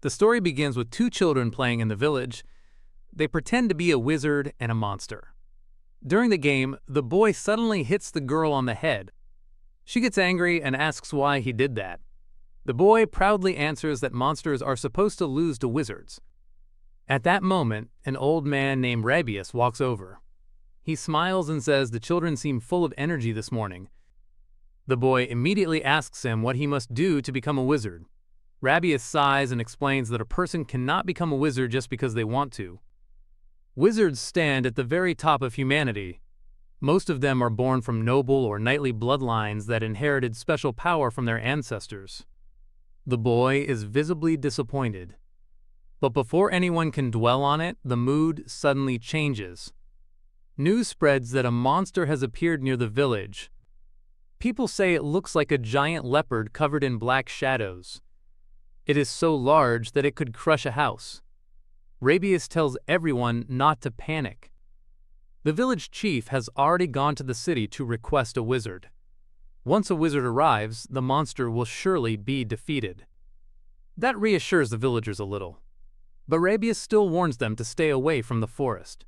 The story begins with two children playing in the village. They pretend to be a wizard and a monster. During the game, the boy suddenly hits the girl on the head. She gets angry and asks why he did that. The boy proudly answers that monsters are supposed to lose to wizards. At that moment, an old man named Rabius walks over. He smiles and says the children seem full of energy this morning. The boy immediately asks him what he must do to become a wizard. Rabius sighs and explains that a person cannot become a wizard just because they want to. Wizards stand at the very top of humanity. Most of them are born from noble or knightly bloodlines that inherited special power from their ancestors. The boy is visibly disappointed. But before anyone can dwell on it, the mood suddenly changes. News spreads that a monster has appeared near the village. People say it looks like a giant leopard covered in black shadows. It is so large that it could crush a house. Rabius tells everyone not to panic. The village chief has already gone to the city to request a wizard. Once a wizard arrives, the monster will surely be defeated. That reassures the villagers a little. But Rabius still warns them to stay away from the forest.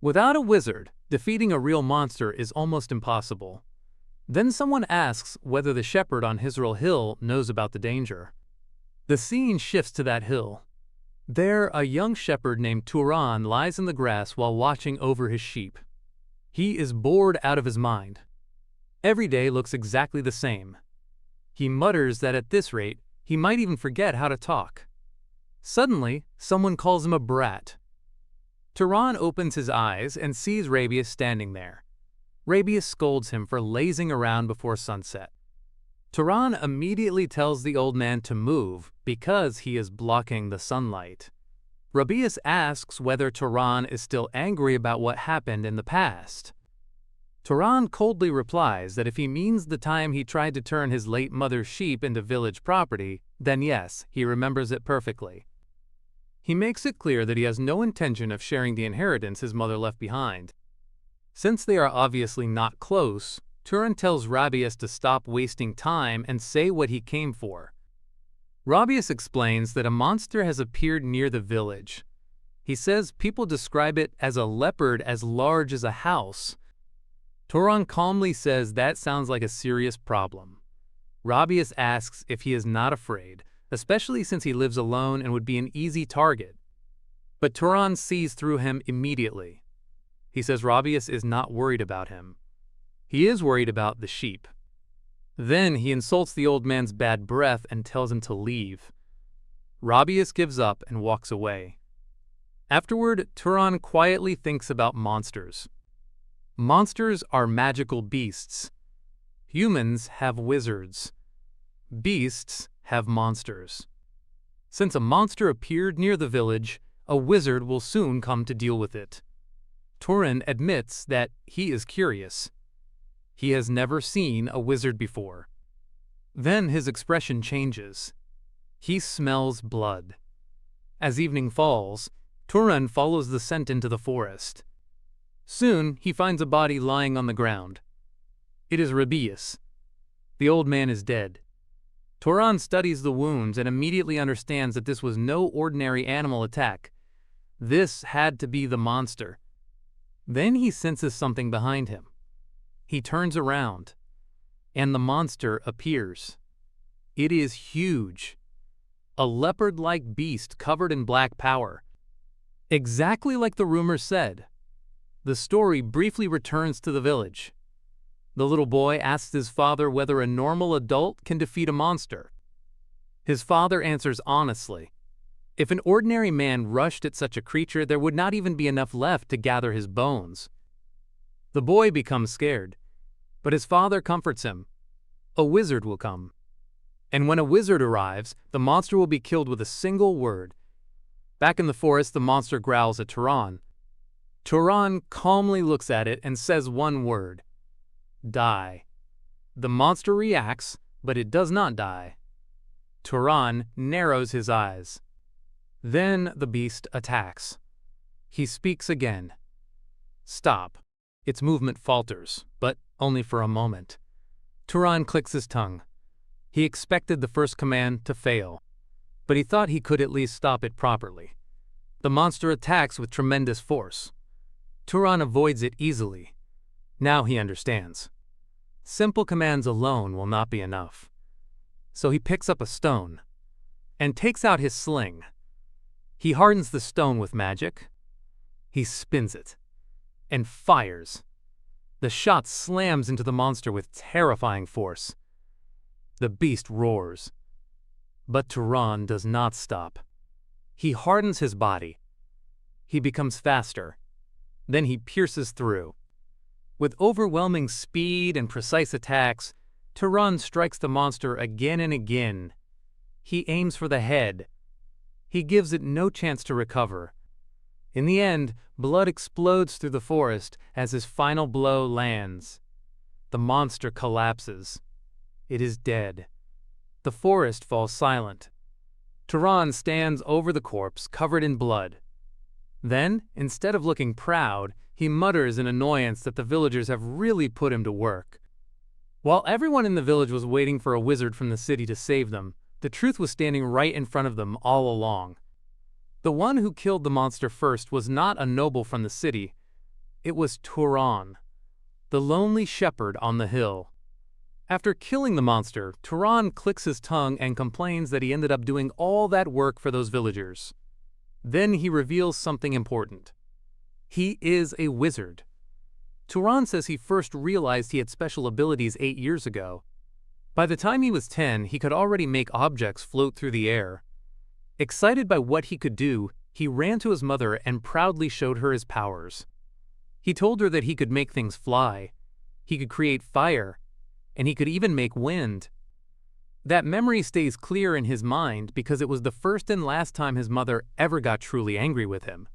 Without a wizard, defeating a real monster is almost impossible. Then someone asks whether the shepherd on Hisril Hill knows about the danger. The scene shifts to that hill. There, a young shepherd named Turan lies in the grass while watching over his sheep. He is bored out of his mind. Every day looks exactly the same. He mutters that at this rate, he might even forget how to talk. Suddenly, someone calls him a brat. Turan opens his eyes and sees Rabius standing there. Rabius scolds him for lazing around before sunset. Turan immediately tells the old man to move because he is blocking the sunlight. Rabius asks whether Turan is still angry about what happened in the past. Turan coldly replies that if he means the time he tried to turn his late mother's sheep into village property, then yes, he remembers it perfectly. He makes it clear that he has no intention of sharing the inheritance his mother left behind. Since they are obviously not close, Turan tells Rabius to stop wasting time and say what he came for. Rabius explains that a monster has appeared near the village. He says people describe it as a leopard as large as a house. Turan calmly says that sounds like a serious problem. Rabius asks if he is not afraid, especially since he lives alone and would be an easy target. But Turan sees through him immediately. He says Rabius is not worried about him. He is worried about the sheep. Then he insults the old man's bad breath and tells him to leave. Rabius gives up and walks away. Afterward, Turan quietly thinks about monsters. Monsters are magical beasts. Humans have wizards. Beasts have monsters. Since a monster appeared near the village, a wizard will soon come to deal with it. Turan admits that he is curious. He has never seen a wizard before. Then his expression changes. He smells blood. As evening falls, Turan follows the scent into the forest. Soon, he finds a body lying on the ground. It is Rabius. The old man is dead. Turan studies the wounds and immediately understands that this was no ordinary animal attack. This had to be the monster. Then he senses something behind him. He turns around, and the monster appears. It is huge. A leopard-like beast covered in black power. Exactly like the rumors said. The story briefly returns to the village. The little boy asks his father whether a normal adult can defeat a monster. His father answers honestly. If an ordinary man rushed at such a creature, there would not even be enough left to gather his bones. The boy becomes scared, but his father comforts him. A wizard will come. And when a wizard arrives, the monster will be killed with a single word. Back in the forest, the monster growls at Turan. Turan calmly looks at it and says one word. Die. The monster reacts, but it does not die. Turan narrows his eyes. Then the beast attacks. He speaks again. Stop. Its movement falters, but only for a moment. Turan clicks his tongue. He expected the first command to fail. but he thought he could at least stop it properly. The monster attacks with tremendous force. Turan avoids it easily. Now he understands. Simple commands alone will not be enough. So he picks up a stone and takes out his sling. He hardens the stone with magic. He spins it and fires. The shot slams into the monster with terrifying force. The beast roars. But Turan does not stop. He hardens his body. He becomes faster. Then he pierces through. With overwhelming speed and precise attacks, Turan strikes the monster again and again. He aims for the head. He gives it no chance to recover. In the end, blood explodes through the forest as his final blow lands. The monster collapses. It is dead. The forest falls silent. Turan stands over the corpse, covered in blood. Then, instead of looking proud, he mutters in annoyance that the villagers have really put him to work. While everyone in the village was waiting for a wizard from the city to save them, the truth was standing right in front of them all along. The one who killed the monster first was not a noble from the city. It was Turan, the lonely shepherd on the hill. After killing the monster, Turan clicks his tongue and complains that he ended up doing all that work for those villagers. Then he reveals something important. He is a wizard. Turan says he first realized he had special abilities 8 years ago. By the time he was 10, he could already make objects float through the air. Excited by what he could do, he ran to his mother and proudly showed her his powers. He told her that he could make things fly, he could create fire, and he could even make wind. That memory stays clear in his mind because it was the first and last time his mother ever got truly angry with him.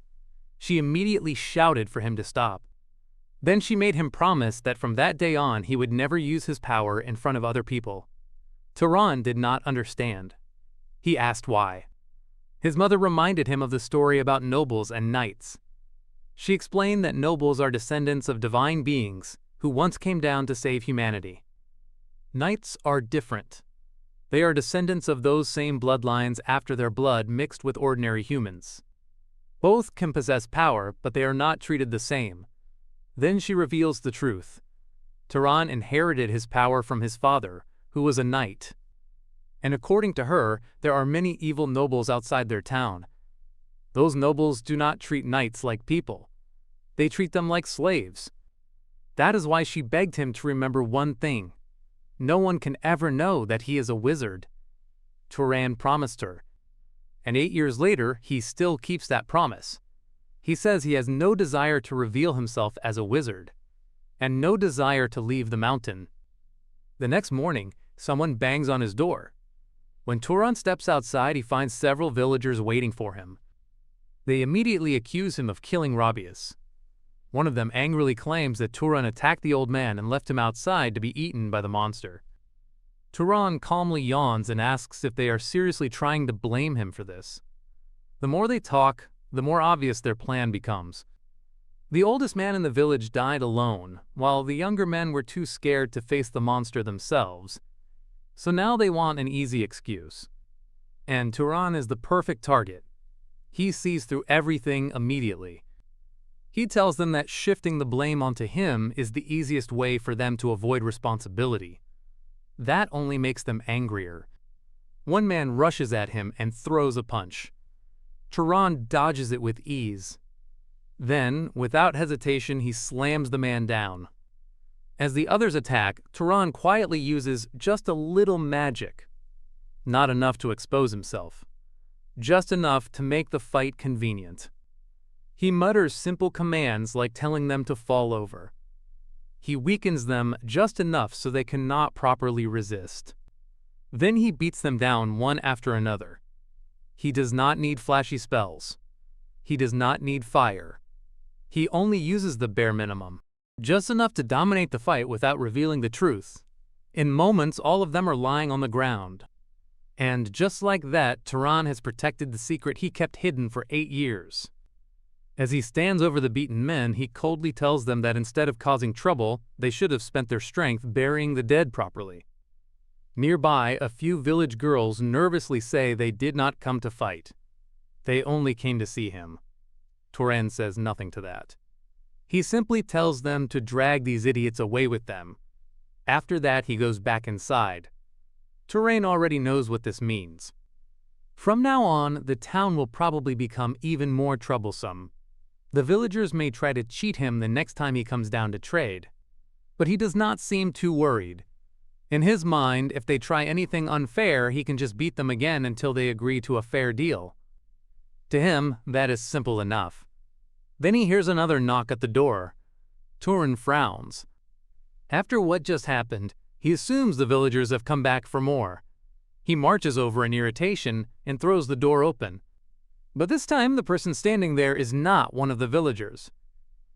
She immediately shouted for him to stop. Then she made him promise that from that day on he would never use his power in front of other people. Turan did not understand. He asked why. His mother reminded him of the story about nobles and knights. She explained that nobles are descendants of divine beings who once came down to save humanity. Knights are different. They are descendants of those same bloodlines after their blood mixed with ordinary humans. Both can possess power, but they are not treated the same. Then she reveals the truth. Turan inherited his power from his father, who was a knight. And according to her, there are many evil nobles outside their town. Those nobles do not treat knights like people. They treat them like slaves. That is why she begged him to remember one thing. No one can ever know that he is a wizard. Turan promised her. And 8 years later, he still keeps that promise. He says he has no desire to reveal himself as a wizard, and no desire to leave the mountain. The next morning, someone bangs on his door. When Turan steps outside, he finds several villagers waiting for him. They immediately accuse him of killing Rabius. One of them angrily claims that Turan attacked the old man and left him outside to be eaten by the monster. Turan calmly yawns and asks if they are seriously trying to blame him for this. The more they talk, the more obvious their plan becomes. The oldest man in the village died alone, while the younger men were too scared to face the monster themselves. So now they want an easy excuse. And Turan is the perfect target. He sees through everything immediately. He tells them that shifting the blame onto him is the easiest way for them to avoid responsibility. That only makes them angrier. One man rushes at him and throws a punch. Turan dodges it with ease. Then, without hesitation, he slams the man down. As the others attack, Turan quietly uses just a little magic. Not enough to expose himself. Just enough to make the fight convenient. He mutters simple commands like telling them to fall over. He weakens them just enough so they cannot properly resist. Then he beats them down one after another. He does not need flashy spells. He does not need fire. He only uses the bare minimum, just enough to dominate the fight without revealing the truth. In moments, all of them are lying on the ground. And just like that, Turan has protected the secret he kept hidden for 8 years. As he stands over the beaten men, he coldly tells them that instead of causing trouble, they should have spent their strength burying the dead properly. Nearby, a few village girls nervously say they did not come to fight. They only came to see him. Turan says nothing to that. He simply tells them to drag these idiots away with them. After that, he goes back inside. Turan already knows what this means. From now on, the town will probably become even more troublesome. The villagers may try to cheat him the next time he comes down to trade. But he does not seem too worried. In his mind, if they try anything unfair, he can just beat them again until they agree to a fair deal. To him, that is simple enough. Then he hears another knock at the door. Turan frowns. After what just happened, he assumes the villagers have come back for more. He marches over in irritation and throws the door open. But this time, the person standing there is not one of the villagers.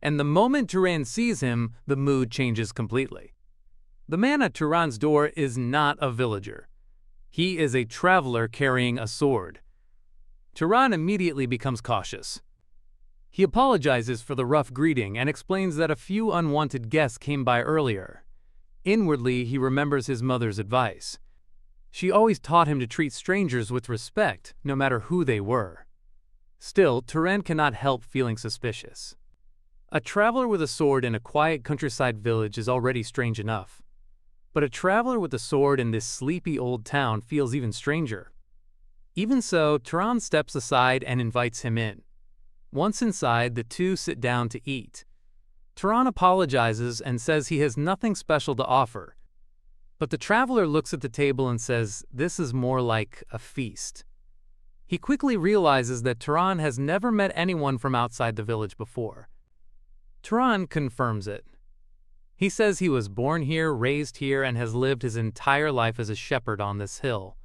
And the moment Turan sees him, the mood changes completely. The man at Turan's door is not a villager. He is a traveler carrying a sword. Turan immediately becomes cautious. He apologizes for the rough greeting and explains that a few unwanted guests came by earlier. Inwardly, he remembers his mother's advice. She always taught him to treat strangers with respect, no matter who they were. Still, Turan cannot help feeling suspicious. A traveler with a sword in a quiet countryside village is already strange enough. But a traveler with a sword in this sleepy old town feels even stranger. Even so, Turan steps aside and invites him in. Once inside, the two sit down to eat. Turan apologizes and says he has nothing special to offer. But the traveler looks at the table and says this is more like a feast. He quickly realizes that Turan has never met anyone from outside the village before. Turan confirms it. He says he was born here, raised here, and has lived his entire life as a shepherd on this hill.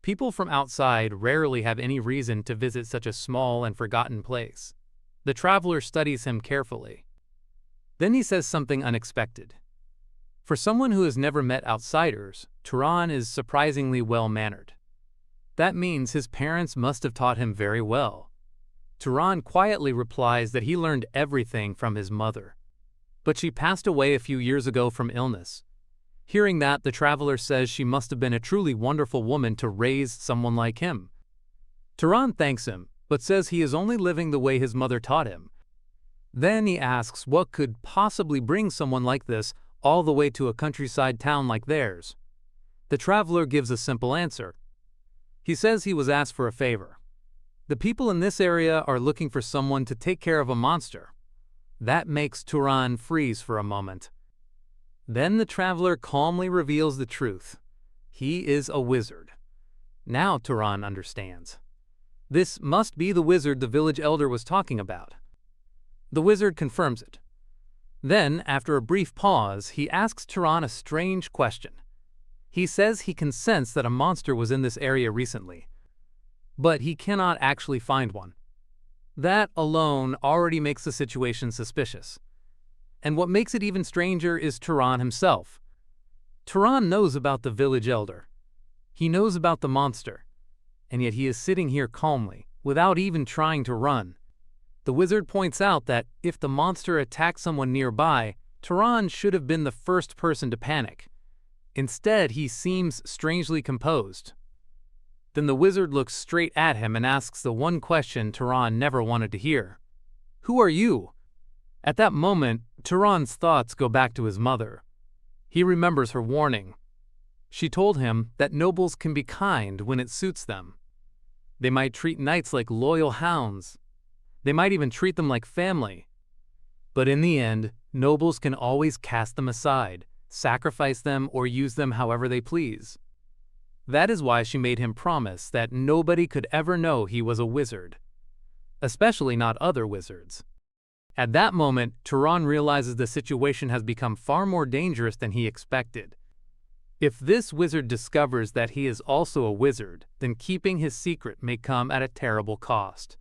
People from outside rarely have any reason to visit such a small and forgotten place. The traveler studies him carefully. Then he says something unexpected. For someone who has never met outsiders, Turan is surprisingly well-mannered. That means his parents must have taught him very well. Turan quietly replies that he learned everything from his mother. But she passed away a few years ago from illness. Hearing that, the traveler says she must have been a truly wonderful woman to raise someone like him. Turan thanks him, but says he is only living the way his mother taught him. Then he asks what could possibly bring someone like this all the way to a countryside town like theirs. The traveler gives a simple answer. He says he was asked for a favor. The people in this area are looking for someone to take care of a monster. That makes Turan freeze for a moment. Then the traveler calmly reveals the truth. He is a wizard. Now Turan understands. This must be the wizard the village elder was talking about. The wizard confirms it. Then, after a brief pause, he asks Turan a strange question. He says he can sense that a monster was in this area recently, but he cannot actually find one. That alone already makes the situation suspicious. And what makes it even stranger is Turan himself. Turan knows about the village elder. He knows about the monster, and yet he is sitting here calmly, without even trying to run. The wizard points out that if the monster attacked someone nearby, Turan should have been the first person to panic. Instead, he seems strangely composed. Then the wizard looks straight at him and asks the one question Turan never wanted to hear. "Who are you?" At that moment, Turan's thoughts go back to his mother. He remembers her warning. She told him that nobles can be kind when it suits them. They might treat knights like loyal hounds. They might even treat them like family. But in the end, nobles can always cast them aside, sacrifice them, or use them however they please. That is why she made him promise that nobody could ever know he was a wizard, especially not other wizards. At that moment, Turan realizes the situation has become far more dangerous than he expected. If this wizard discovers that he is also a wizard, then keeping his secret may come at a terrible cost.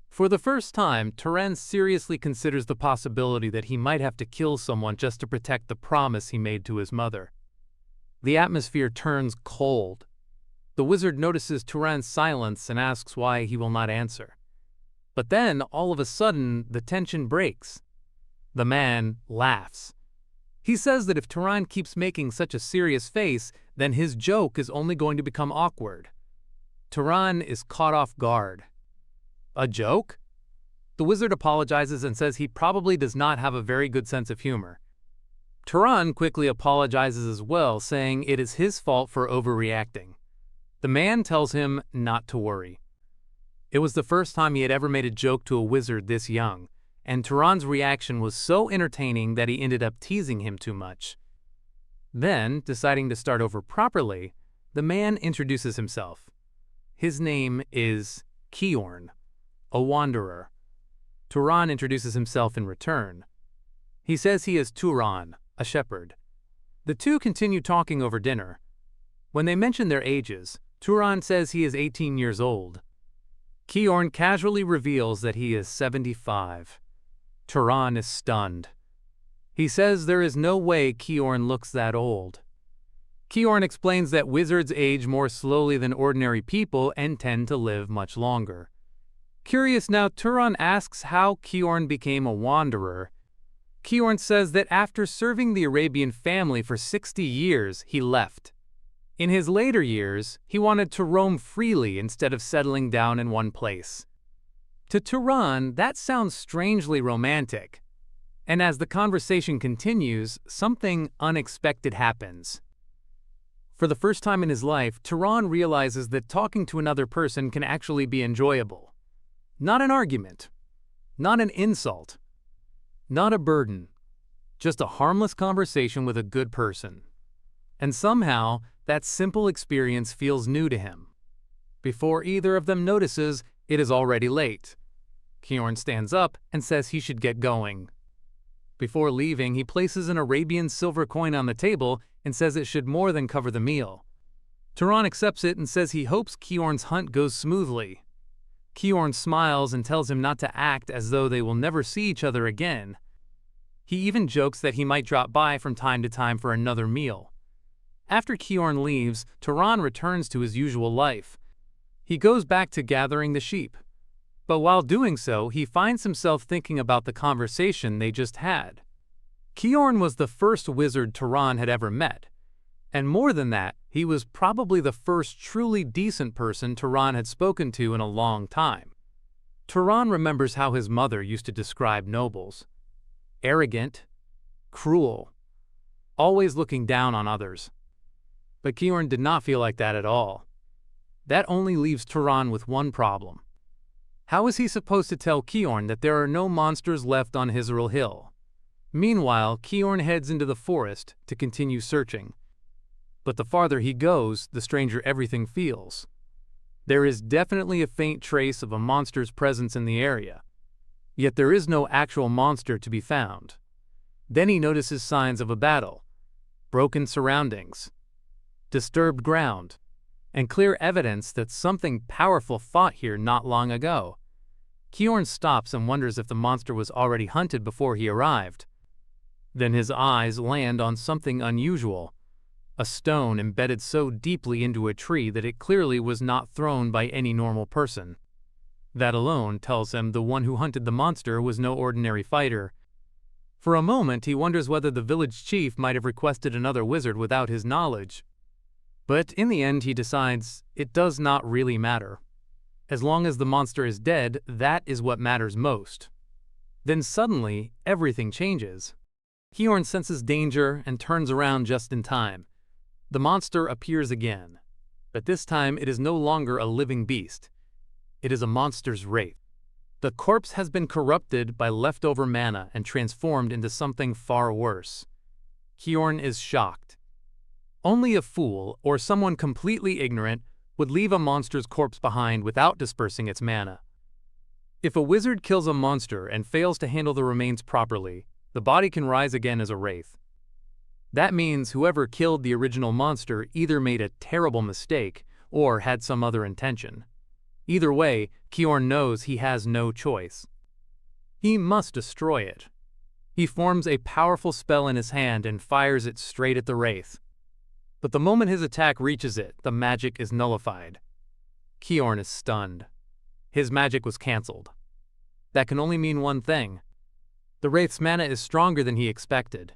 For the first time, Turan seriously considers the possibility that he might have to kill someone just to protect the promise he made to his mother. The atmosphere turns cold. The wizard notices Turan's silence and asks why he will not answer. But then, all of a sudden, the tension breaks. The man laughs. He says that if Turan keeps making such a serious face, then his joke is only going to become awkward. Turan is caught off guard. A joke? The wizard apologizes and says he probably does not have a very good sense of humor. Turan quickly apologizes as well, saying it is his fault for overreacting. The man tells him not to worry. It was the first time he had ever made a joke to a wizard this young, and Turan's reaction was so entertaining that he ended up teasing him too much. Then, deciding to start over properly, the man introduces himself. His name is Kiorn, a wanderer. Turan introduces himself in return. He says he is Turan, a shepherd. The two continue talking over dinner. When they mention their ages, Turan says he is 18 years old. Kiorn casually reveals that he is 75. Turan is stunned. He says there is no way Kiorn looks that old. Kiorn explains that wizards age more slowly than ordinary people and tend to live much longer. Curious now, Turan asks how Kiorn became a wanderer. Kiorn says that after serving the Arabian family for 60 years, he left. In his later years, he wanted to roam freely instead of settling down in one place. To Turan, that sounds strangely romantic. And as the conversation continues, something unexpected happens. For the first time in his life, Turan realizes that talking to another person can actually be enjoyable. Not an argument, not an insult, not a burden, just a harmless conversation with a good person. And somehow, that simple experience feels new to him. Before either of them notices, it is already late. Kiorn stands up and says he should get going. Before leaving, he places an Arabian silver coin on the table and says it should more than cover the meal. Turan accepts it and says he hopes Kiorn's hunt goes smoothly. Kiorn smiles and tells him not to act as though they will never see each other again. He even jokes that he might drop by from time to time for another meal. After Kiorn leaves, Turan returns to his usual life. He goes back to gathering the sheep. But while doing so, he finds himself thinking about the conversation they just had. Kiorn was the first wizard Turan had ever met. And more than that, he was probably the first truly decent person Turan had spoken to in a long time. Turan remembers how his mother used to describe nobles. Arrogant, cruel, always looking down on others. But Kiorn did not feel like that at all. That only leaves Turan with one problem. How is he supposed to tell Kiorn that there are no monsters left on Hizril Hill? Meanwhile, Kiorn heads into the forest to continue searching. But the farther he goes, the stranger everything feels. There is definitely a faint trace of a monster's presence in the area. Yet there is no actual monster to be found. Then he notices signs of a battle, broken surroundings, disturbed ground, and clear evidence that something powerful fought here not long ago. Kiorn stops and wonders if the monster was already hunted before he arrived. Then his eyes land on something unusual, a stone embedded so deeply into a tree that it clearly was not thrown by any normal person. That alone tells him the one who hunted the monster was no ordinary fighter. For a moment, he wonders whether the village chief might have requested another wizard without his knowledge. But in the end, he decides it does not really matter. As long as the monster is dead, that is what matters most. Then suddenly, everything changes. Kiorn senses danger and turns around just in time. The monster appears again, but this time it is no longer a living beast. It is a monster's wraith. The corpse has been corrupted by leftover mana and transformed into something far worse. Kiorn is shocked. Only a fool, or someone completely ignorant, would leave a monster's corpse behind without dispersing its mana. If a wizard kills a monster and fails to handle the remains properly, the body can rise again as a wraith. That means whoever killed the original monster either made a terrible mistake or had some other intention. Either way, Kiorn knows he has no choice. He must destroy it. He forms a powerful spell in his hand and fires it straight at the wraith. But the moment his attack reaches it, the magic is nullified. Kiorn is stunned. His magic was cancelled. That can only mean one thing. The wraith's mana is stronger than he expected.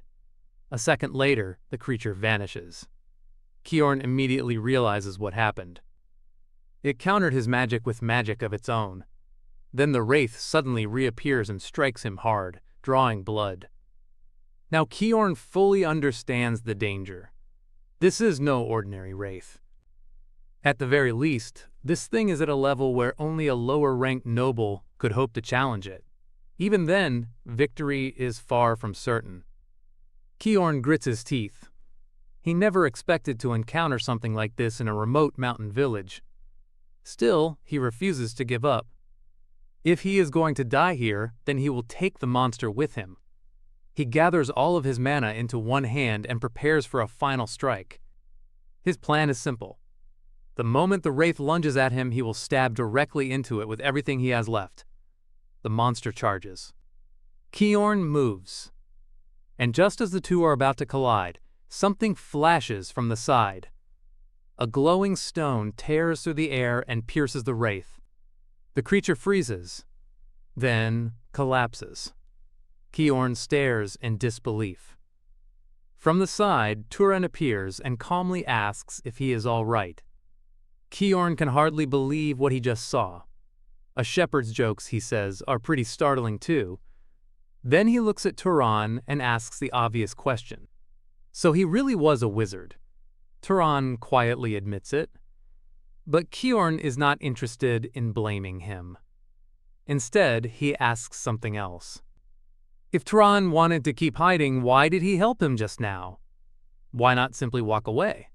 A second later, the creature vanishes. Kiorn immediately realizes what happened. It countered his magic with magic of its own. Then the wraith suddenly reappears and strikes him hard, drawing blood. Now Kiorn fully understands the danger. This is no ordinary wraith. At the very least, this thing is at a level where only a lower-ranked noble could hope to challenge it. Even then, victory is far from certain. Kiorn grits his teeth. He never expected to encounter something like this in a remote mountain village. Still, he refuses to give up. If he is going to die here, then he will take the monster with him. He gathers all of his mana into one hand and prepares for a final strike. His plan is simple. The moment the wraith lunges at him, he will stab directly into it with everything he has left. The monster charges. Kiorn moves. And just as the two are about to collide, something flashes from the side. A glowing stone tears through the air and pierces the wraith. The creature freezes, then collapses. Kiorn stares in disbelief. From the side, Turan appears and calmly asks if he is all right. Kiorn can hardly believe what he just saw. A shepherd's jokes, he says, are pretty startling too. Then he looks at Turan and asks the obvious question. So he really was a wizard. Turan quietly admits it. But Kiorn is not interested in blaming him. Instead, he asks something else. If Turan wanted to keep hiding, why did he help him just now? Why not simply walk away?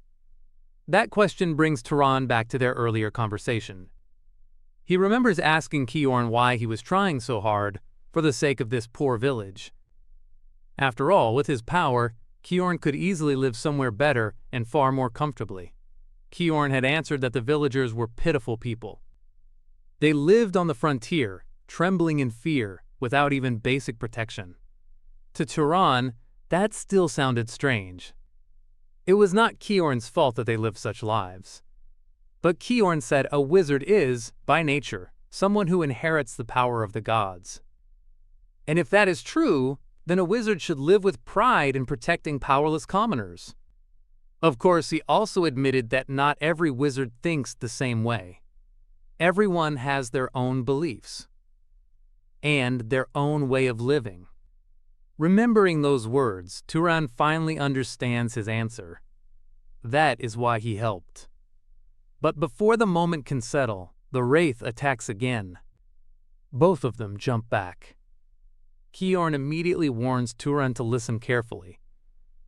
That question brings Turan back to their earlier conversation. He remembers asking Kiorn why he was trying so hard for the sake of this poor village. After all, with his power, Kiorn could easily live somewhere better and far more comfortably. Kiorn had answered that the villagers were pitiful people. They lived on the frontier, trembling in fear, without even basic protection. To Turan, that still sounded strange. It was not Kiorn's fault that they lived such lives. But Kiorn said a wizard is, by nature, someone who inherits the power of the gods. And if that is true, then a wizard should live with pride in protecting powerless commoners. Of course, he also admitted that not every wizard thinks the same way. Everyone has their own beliefs and their own way of living. Remembering those words, Turan finally understands his answer. That is why he helped. But before the moment can settle, the wraith attacks again. Both of them jump back. Kiorn immediately warns Turan to listen carefully.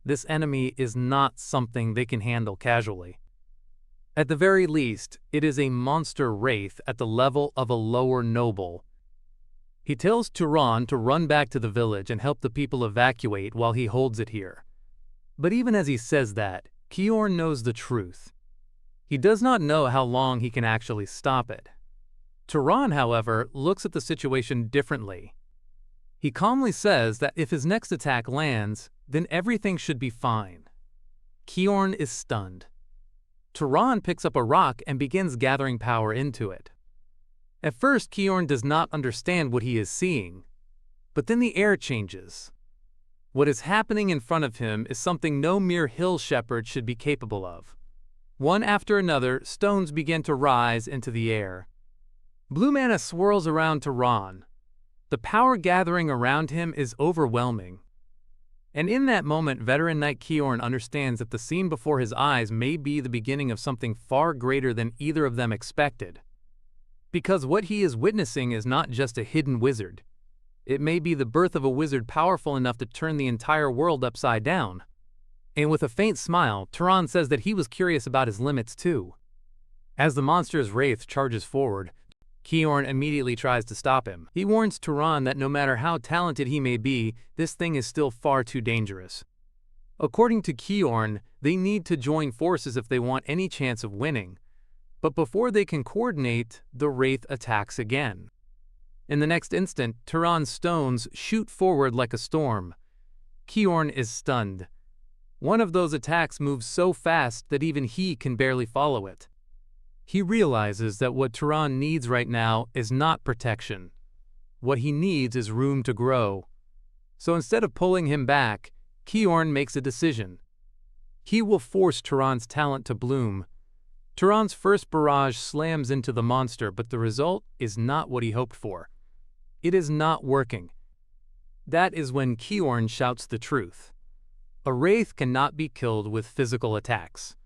This enemy is not something they can handle casually. At the very least, it is a monster wraith at the level of a lower noble. He tells Turan to run back to the village and help the people evacuate while he holds it here. But even as he says that, Kiorn knows the truth. He does not know how long he can actually stop it. Turan, however, looks at the situation differently. He calmly says that if his next attack lands, then everything should be fine. Kiorn is stunned. Turan picks up a rock and begins gathering power into it. At first, Kiorn does not understand what he is seeing, but then the air changes. What is happening in front of him is something no mere hill shepherd should be capable of. One after another, stones begin to rise into the air. Blue mana swirls around Turan. The power gathering around him is overwhelming. And in that moment, veteran knight Kiorn understands that the scene before his eyes may be the beginning of something far greater than either of them expected. Because what he is witnessing is not just a hidden wizard. It may be the birth of a wizard powerful enough to turn the entire world upside down. And with a faint smile, Turan says that he was curious about his limits too. As the monster's wraith charges forward, Kiorn immediately tries to stop him. He warns Turan that no matter how talented he may be, this thing is still far too dangerous. According to Kiorn, they need to join forces if they want any chance of winning. But before they can coordinate, the wraith attacks again. In the next instant, Turan's stones shoot forward like a storm. Kiorn is stunned. One of those attacks moves so fast that even he can barely follow it. He realizes that what Turan needs right now is not protection. What he needs is room to grow. So instead of pulling him back, Kiorn makes a decision. He will force Turan's talent to bloom. Turan's first barrage slams into the monster, but the result is not what he hoped for. It is not working. That is when Kiorn shouts the truth. A wraith cannot be killed with physical attacks.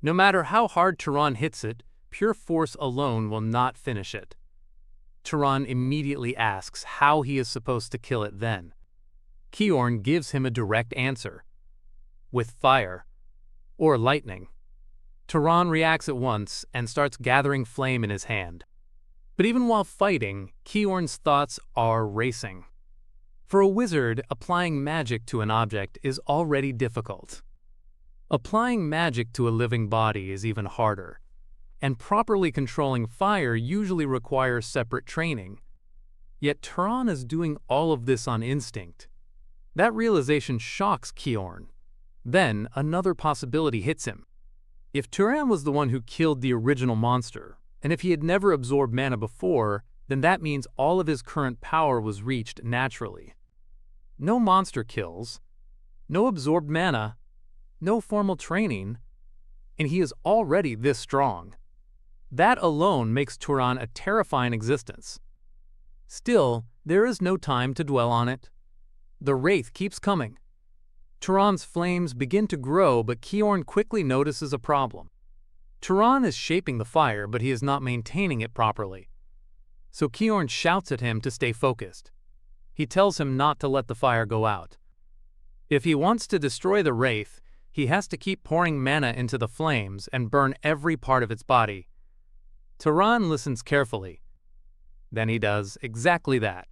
No matter how hard Turan hits it, pure force alone will not finish it. Turan immediately asks how he is supposed to kill it then. Kiorn gives him a direct answer. With fire. Or lightning. Turan reacts at once and starts gathering flame in his hand. But even while fighting, Kiorn's thoughts are racing. For a wizard, applying magic to an object is already difficult. Applying magic to a living body is even harder, and properly controlling fire usually requires separate training. Yet Turan is doing all of this on instinct. That realization shocks Kiorn. Then another possibility hits him. If Turan was the one who killed the original monster, and if he had never absorbed mana before, then that means all of his current power was reached naturally. No monster kills, no absorbed mana, no formal training, and he is already this strong. That alone makes Turan a terrifying existence. Still, there is no time to dwell on it. The wraith keeps coming. Turan's flames begin to grow, but Kiorn quickly notices a problem. Turan is shaping the fire, but he is not maintaining it properly. So Kiorn shouts at him to stay focused. He tells him not to let the fire go out. If he wants to destroy the wraith, he has to keep pouring mana into the flames and burn every part of its body. Turan listens carefully. Then he does exactly that.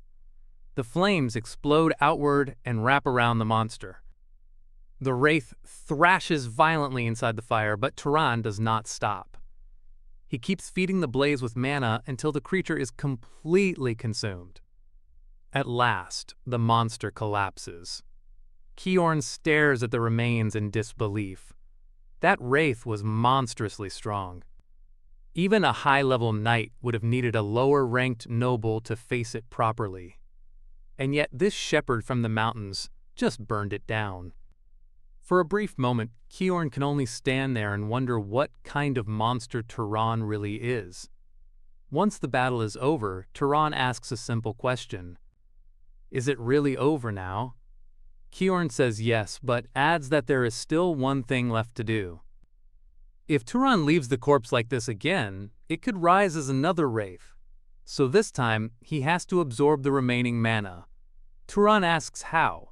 The flames explode outward and wrap around the monster. The wraith thrashes violently inside the fire, but Turan does not stop. He keeps feeding the blaze with mana until the creature is completely consumed. At last, the monster collapses. Kiorn stares at the remains in disbelief. That wraith was monstrously strong. Even a high-level knight would have needed a lower-ranked noble to face it properly. And yet this shepherd from the mountains just burned it down. For a brief moment, Kiorn can only stand there and wonder what kind of monster Turan really is. Once the battle is over, Turan asks a simple question. Is it really over now? Kiorn says yes, but adds that there is still one thing left to do. If Turan leaves the corpse like this again, it could rise as another wraith. So this time, he has to absorb the remaining mana. Turan asks how.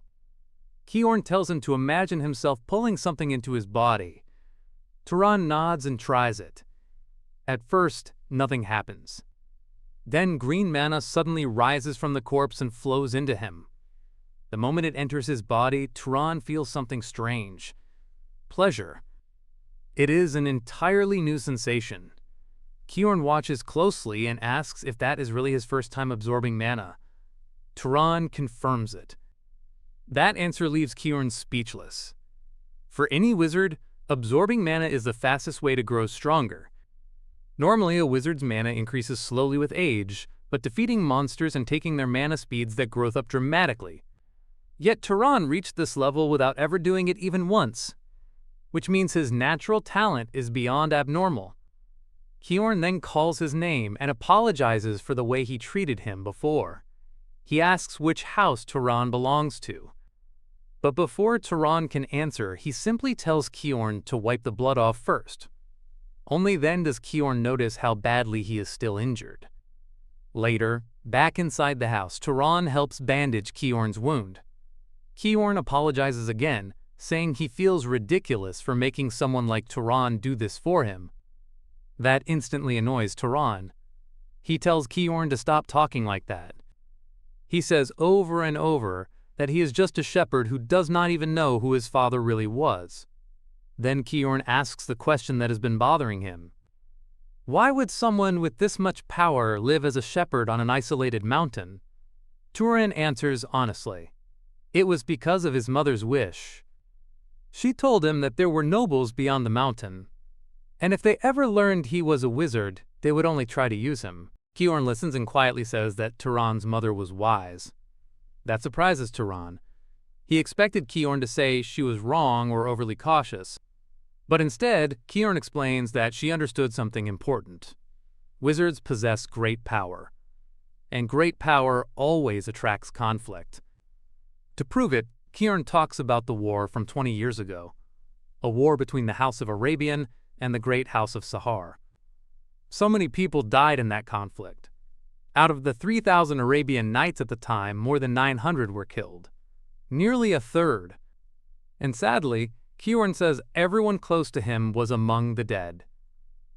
Kiorn tells him to imagine himself pulling something into his body. Turan nods and tries it. At first, nothing happens. Then green mana suddenly rises from the corpse and flows into him. The moment it enters his body, Turan feels something strange. Pleasure. It is an entirely new sensation. Kiorn watches closely and asks if that is really his first time absorbing mana. Turan confirms it. That answer leaves Kiorn speechless. For any wizard, absorbing mana is the fastest way to grow stronger. Normally, a wizard's mana increases slowly with age, but defeating monsters and taking their mana speeds that growth up dramatically. Yet Turan reached this level without ever doing it even once, which means his natural talent is beyond abnormal. Kiorn then calls his name and apologizes for the way he treated him before. He asks which house Turan belongs to. But before Turan can answer, he simply tells Kiorn to wipe the blood off first. Only then does Kiorn notice how badly he is still injured. Later, back inside the house, Turan helps bandage Kiorn's wound. Kiorn apologizes again, saying he feels ridiculous for making someone like Turan do this for him. That instantly annoys Turan. He tells Kiorn to stop talking like that. He says over and over that he is just a shepherd who does not even know who his father really was. Then Kiorn asks the question that has been bothering him. Why would someone with this much power live as a shepherd on an isolated mountain? Turan answers honestly. It was because of his mother's wish. She told him that there were nobles beyond the mountain, and if they ever learned he was a wizard, they would only try to use him. Kiorn listens and quietly says that Turan's mother was wise. That surprises Turan. He expected Kiorn to say she was wrong or overly cautious, but instead, Kiorn explains that she understood something important. Wizards possess great power, and great power always attracts conflict. To prove it, Kiorn talks about the war from 20 years ago, a war between the House of Arabian and the Great House of Sahar. So many people died in that conflict. Out of the 3,000 Arabian knights at the time, more than 900 were killed, nearly a third. And sadly, Kiorn says everyone close to him was among the dead.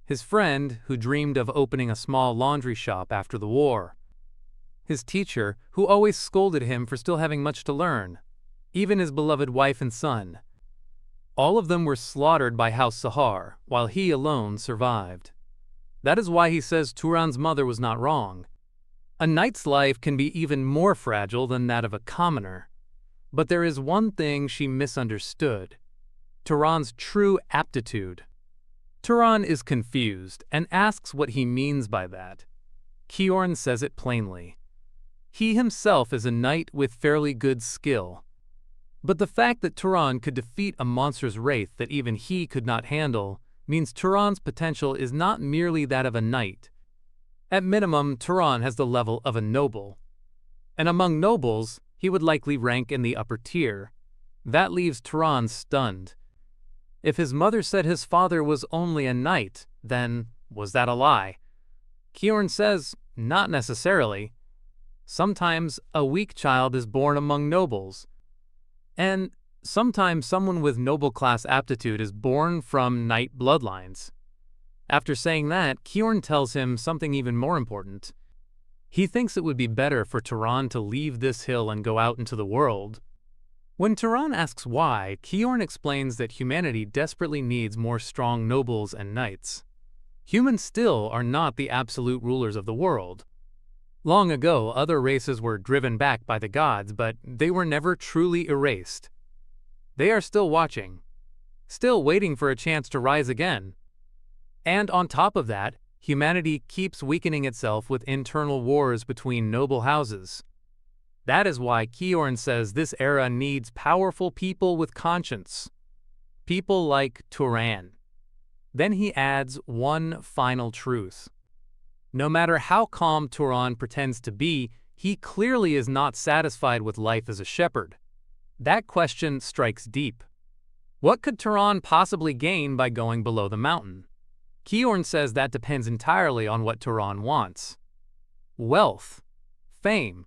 His friend, who dreamed of opening a small laundry shop after the war. His teacher, who always scolded him for still having much to learn. Even his beloved wife and son. All of them were slaughtered by House Sahar, while he alone survived. That is why he says Turan's mother was not wrong. A knight's life can be even more fragile than that of a commoner. But there is one thing she misunderstood: Turan's true aptitude. Turan is confused and asks what he means by that. Kiorn says it plainly. He himself is a knight with fairly good skill. But the fact that Turan could defeat a monster's wraith that even he could not handle means Turan's potential is not merely that of a knight. At minimum, Turan has the level of a noble. And among nobles, he would likely rank in the upper tier. That leaves Turan stunned. If his mother said his father was only a knight, then was that a lie? Kiorn says, not necessarily. Sometimes a weak child is born among nobles. And sometimes someone with noble class aptitude is born from knight bloodlines. After saying that, Kiorn tells him something even more important. He thinks it would be better for Turan to leave this hill and go out into the world. When Turan asks why, Kiorn explains that humanity desperately needs more strong nobles and knights. Humans still are not the absolute rulers of the world. Long ago, other races were driven back by the gods, but they were never truly erased. They are still watching, still waiting for a chance to rise again. And on top of that, humanity keeps weakening itself with internal wars between noble houses. That is why Kiorn says this era needs powerful people with conscience. People like Turan. Then he adds one final truth. No matter how calm Turan pretends to be, he clearly is not satisfied with life as a shepherd. That question strikes deep. What could Turan possibly gain by going below the mountain? Kiorn says that depends entirely on what Turan wants. Wealth, fame,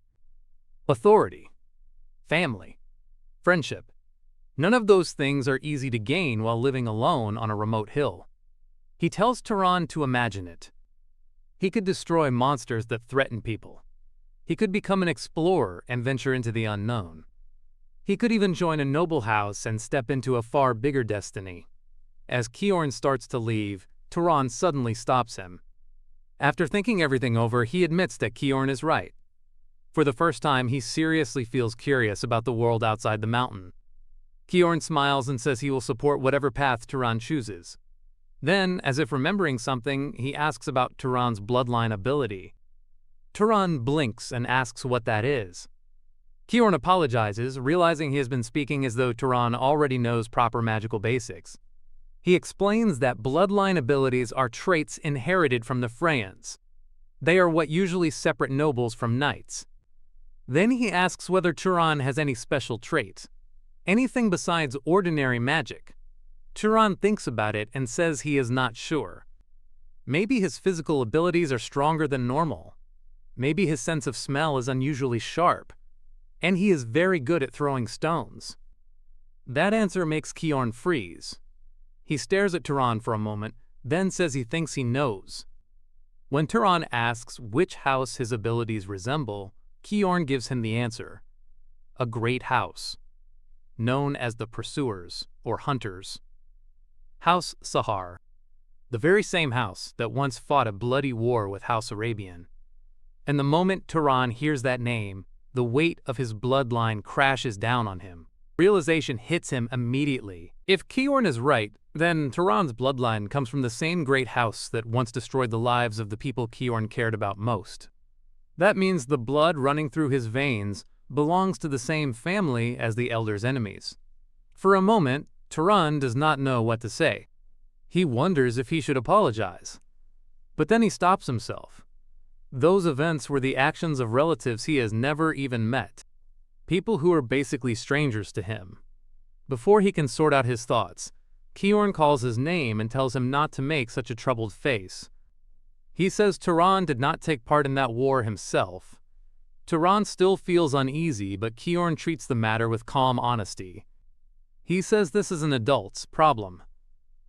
authority, family, friendship. None of those things are easy to gain while living alone on a remote hill. He tells Turan to imagine it. He could destroy monsters that threaten people. He could become an explorer and venture into the unknown. He could even join a noble house and step into a far bigger destiny. As Kiorn starts to leave, Turan suddenly stops him. After thinking everything over, he admits that Kiorn is right. For the first time, he seriously feels curious about the world outside the mountain. Kiorn smiles and says he will support whatever path Turan chooses. Then, as if remembering something, he asks about Turan's bloodline ability. Turan blinks and asks what that is. Kiorn apologizes, realizing he has been speaking as though Turan already knows proper magical basics. He explains that bloodline abilities are traits inherited from the Freyans. They are what usually separate nobles from knights. Then he asks whether Turan has any special traits, anything besides ordinary magic. Turan thinks about it and says he is not sure. Maybe his physical abilities are stronger than normal. Maybe his sense of smell is unusually sharp. And he is very good at throwing stones. That answer makes Kiorn freeze. He stares at Turan for a moment, then says he thinks he knows. When Turan asks which house his abilities resemble, Kiorn gives him the answer. A great house, known as the Pursuers, or Hunters. House Sahar, the very same house that once fought a bloody war with House Arabian. And the moment Turan hears that name, the weight of his bloodline crashes down on him. Realization hits him immediately. If Kiorn is right, then Turan's bloodline comes from the same great house that once destroyed the lives of the people Kiorn cared about most. That means the blood running through his veins belongs to the same family as the Elder's enemies. For a moment, Turan does not know what to say. He wonders if he should apologize. But then he stops himself. Those events were the actions of relatives he has never even met. People who are basically strangers to him. Before he can sort out his thoughts, Kyorn calls his name and tells him not to make such a troubled face. He says Turan did not take part in that war himself. Turan still feels uneasy, but Kyorn treats the matter with calm honesty. He says this is an adult's problem.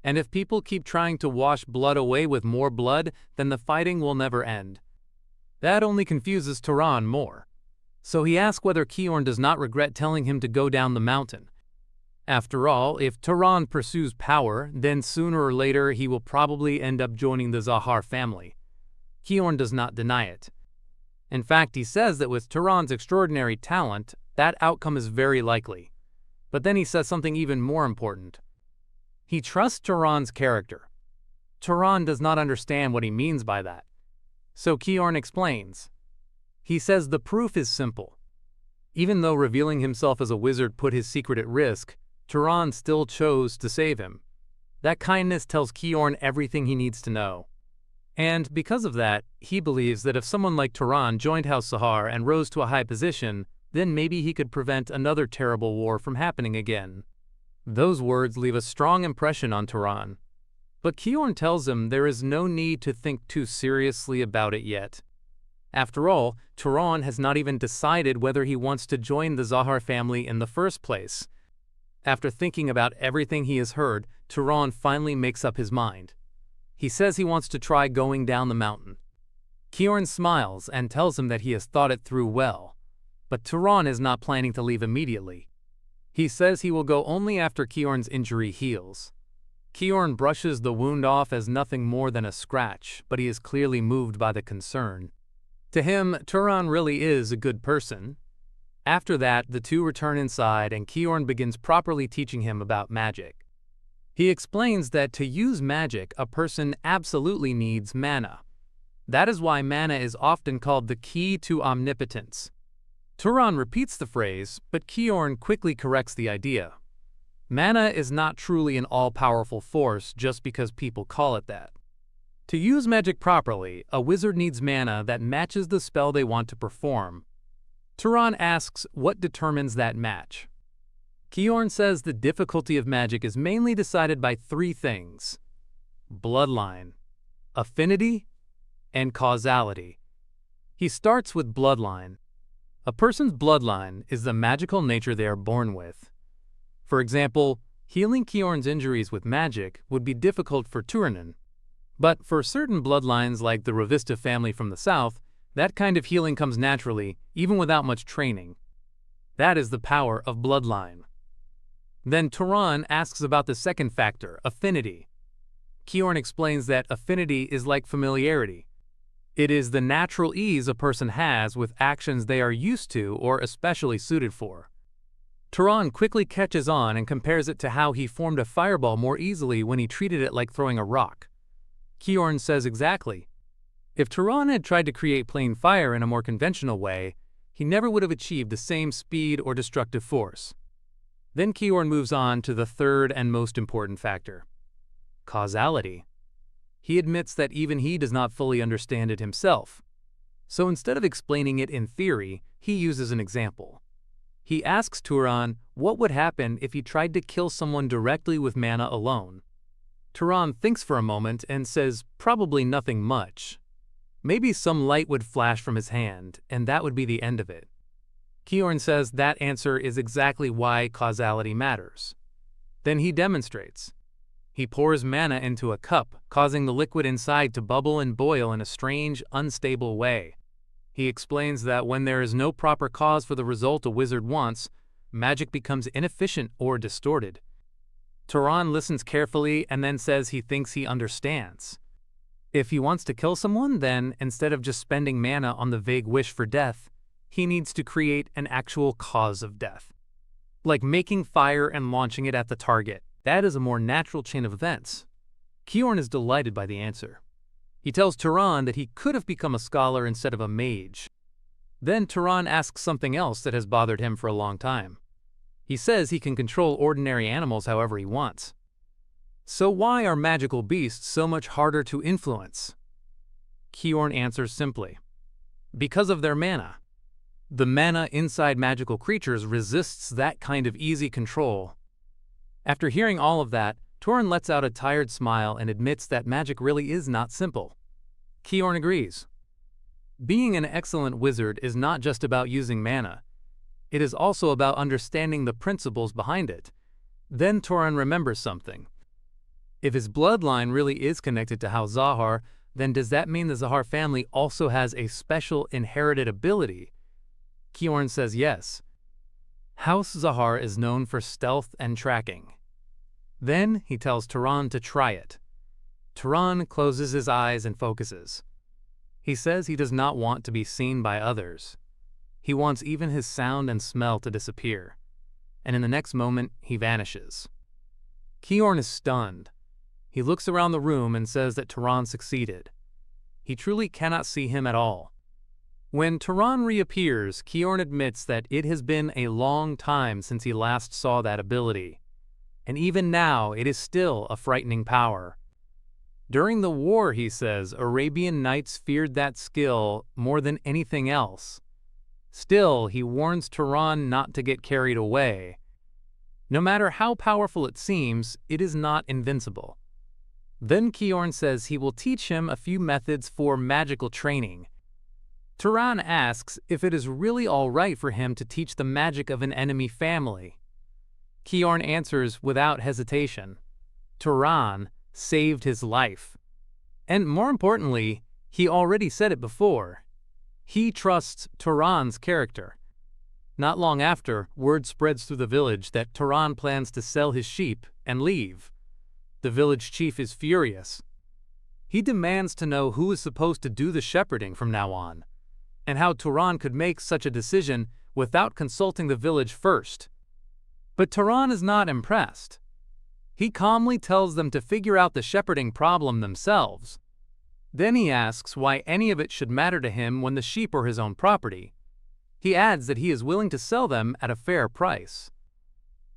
And if people keep trying to wash blood away with more blood, then the fighting will never end. That only confuses Turan more. So he asks whether Kyorn does not regret telling him to go down the mountain. After all, if Turan pursues power, then sooner or later he will probably end up joining the Zahar family. Kyorn does not deny it. In fact, he says that with Turan's extraordinary talent, that outcome is very likely. But then he says something even more important. He trusts Turan's character. Turan does not understand what he means by that. So Kyorn explains. He says the proof is simple. Even though revealing himself as a wizard put his secret at risk, Turan still chose to save him. That kindness tells Kyorn everything he needs to know. And because of that, he believes that if someone like Turan joined House Zahar and rose to a high position, then maybe he could prevent another terrible war from happening again. Those words leave a strong impression on Turan. But Kyorn tells him there is no need to think too seriously about it yet. After all, Turan has not even decided whether he wants to join the Zahar family in the first place. After thinking about everything he has heard, Turan finally makes up his mind. He says he wants to try going down the mountain. Kyorn smiles and tells him that he has thought it through well. But Turan is not planning to leave immediately. He says he will go only after Kyorn's injury heals. Kyorn brushes the wound off as nothing more than a scratch, but he is clearly moved by the concern. To him, Turan really is a good person. After that, the two return inside and Kyorn begins properly teaching him about magic. He explains that to use magic, a person absolutely needs mana. That is why mana is often called the key to omnipotence. Turan repeats the phrase, but Kyorn quickly corrects the idea. Mana is not truly an all-powerful force just because people call it that. To use magic properly, a wizard needs mana that matches the spell they want to perform. Turan asks what determines that match. Kyorn says the difficulty of magic is mainly decided by three things: bloodline, affinity, and causality. He starts with bloodline. A person's bloodline is the magical nature they are born with. For example, healing Kyorn's injuries with magic would be difficult for Turan. But for certain bloodlines like the Ravista family from the south, that kind of healing comes naturally, even without much training. That is the power of bloodline. Then Turan asks about the second factor, affinity. Kyorn explains that affinity is like familiarity. It is the natural ease a person has with actions they are used to or especially suited for. Turan quickly catches on and compares it to how he formed a fireball more easily when he treated it like throwing a rock. Kyorn says exactly. If Turan had tried to create plain fire in a more conventional way, he never would have achieved the same speed or destructive force. Then Kyorn moves on to the third and most important factor: causality. He admits that even he does not fully understand it himself. So instead of explaining it in theory, he uses an example. He asks Turan what would happen if he tried to kill someone directly with mana alone. Turan thinks for a moment and says probably nothing much. Maybe some light would flash from his hand, and that would be the end of it. Kyorn says that answer is exactly why causality matters. Then he demonstrates. He pours mana into a cup, causing the liquid inside to bubble and boil in a strange, unstable way. He explains that when there is no proper cause for the result a wizard wants, magic becomes inefficient or distorted. Turan listens carefully and then says he thinks he understands. If he wants to kill someone, then, instead of just spending mana on the vague wish for death, he needs to create an actual cause of death. Like making fire and launching it at the target. That is a more natural chain of events. Kyorn is delighted by the answer. He tells Turan that he could have become a scholar instead of a mage. Then Turan asks something else that has bothered him for a long time. He says he can control ordinary animals however he wants. So why are magical beasts so much harder to influence? Kiorn answers simply, because of their mana. The mana inside magical creatures resists that kind of easy control. After hearing all of that, Turan lets out a tired smile and admits that magic really is not simple. Kiorn agrees. Being an excellent wizard is not just about using mana. It is also about understanding the principles behind it. Then Turan remembers something. If his bloodline really is connected to House Zahar, then does that mean the Zahar family also has a special inherited ability? Kiorn says yes. House Zahar is known for stealth and tracking. Then he tells Turan to try it. Turan closes his eyes and focuses. He says he does not want to be seen by others. He wants even his sound and smell to disappear. And in the next moment, he vanishes. Kiorn is stunned. He looks around the room and says that Turan succeeded. He truly cannot see him at all. When Turan reappears, Kiorn admits that it has been a long time since he last saw that ability. And even now, it is still a frightening power. During the war, he says, Arabian knights feared that skill more than anything else. Still, he warns Turan not to get carried away. No matter how powerful it seems, it is not invincible. Then Kiorn says he will teach him a few methods for magical training. Turan asks if it is really all right for him to teach the magic of an enemy family. Kiorn answers without hesitation. Turan saved his life. And more importantly, he already said it before. He trusts Turan's character. Not long after, word spreads through the village that Turan plans to sell his sheep and leave. The village chief is furious. He demands to know who is supposed to do the shepherding from now on, and how Turan could make such a decision without consulting the village first. But Turan is not impressed. He calmly tells them to figure out the shepherding problem themselves. Then he asks why any of it should matter to him when the sheep are his own property. He adds that he is willing to sell them at a fair price.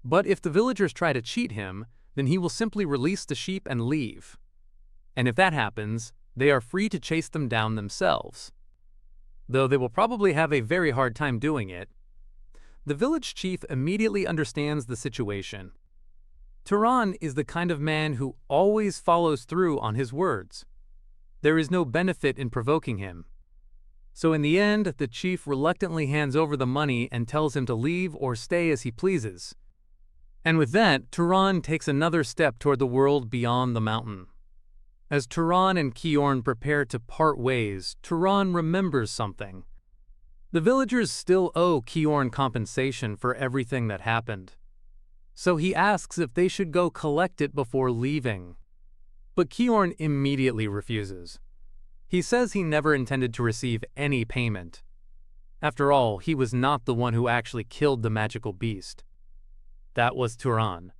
But if the villagers try to cheat him, then he will simply release the sheep and leave. And if that happens, they are free to chase them down themselves. Though they will probably have a very hard time doing it. The village chief immediately understands the situation. Turan is the kind of man who always follows through on his words. There is no benefit in provoking him. So in the end, the chief reluctantly hands over the money and tells him to leave or stay as he pleases. And with that, Turan takes another step toward the world beyond the mountain. As Turan and Kiorn prepare to part ways, Turan remembers something. The villagers still owe Kiorn compensation for everything that happened. So he asks if they should go collect it before leaving. But Kiorn immediately refuses. He says he never intended to receive any payment. After all, he was not the one who actually killed the magical beast. That was Turan.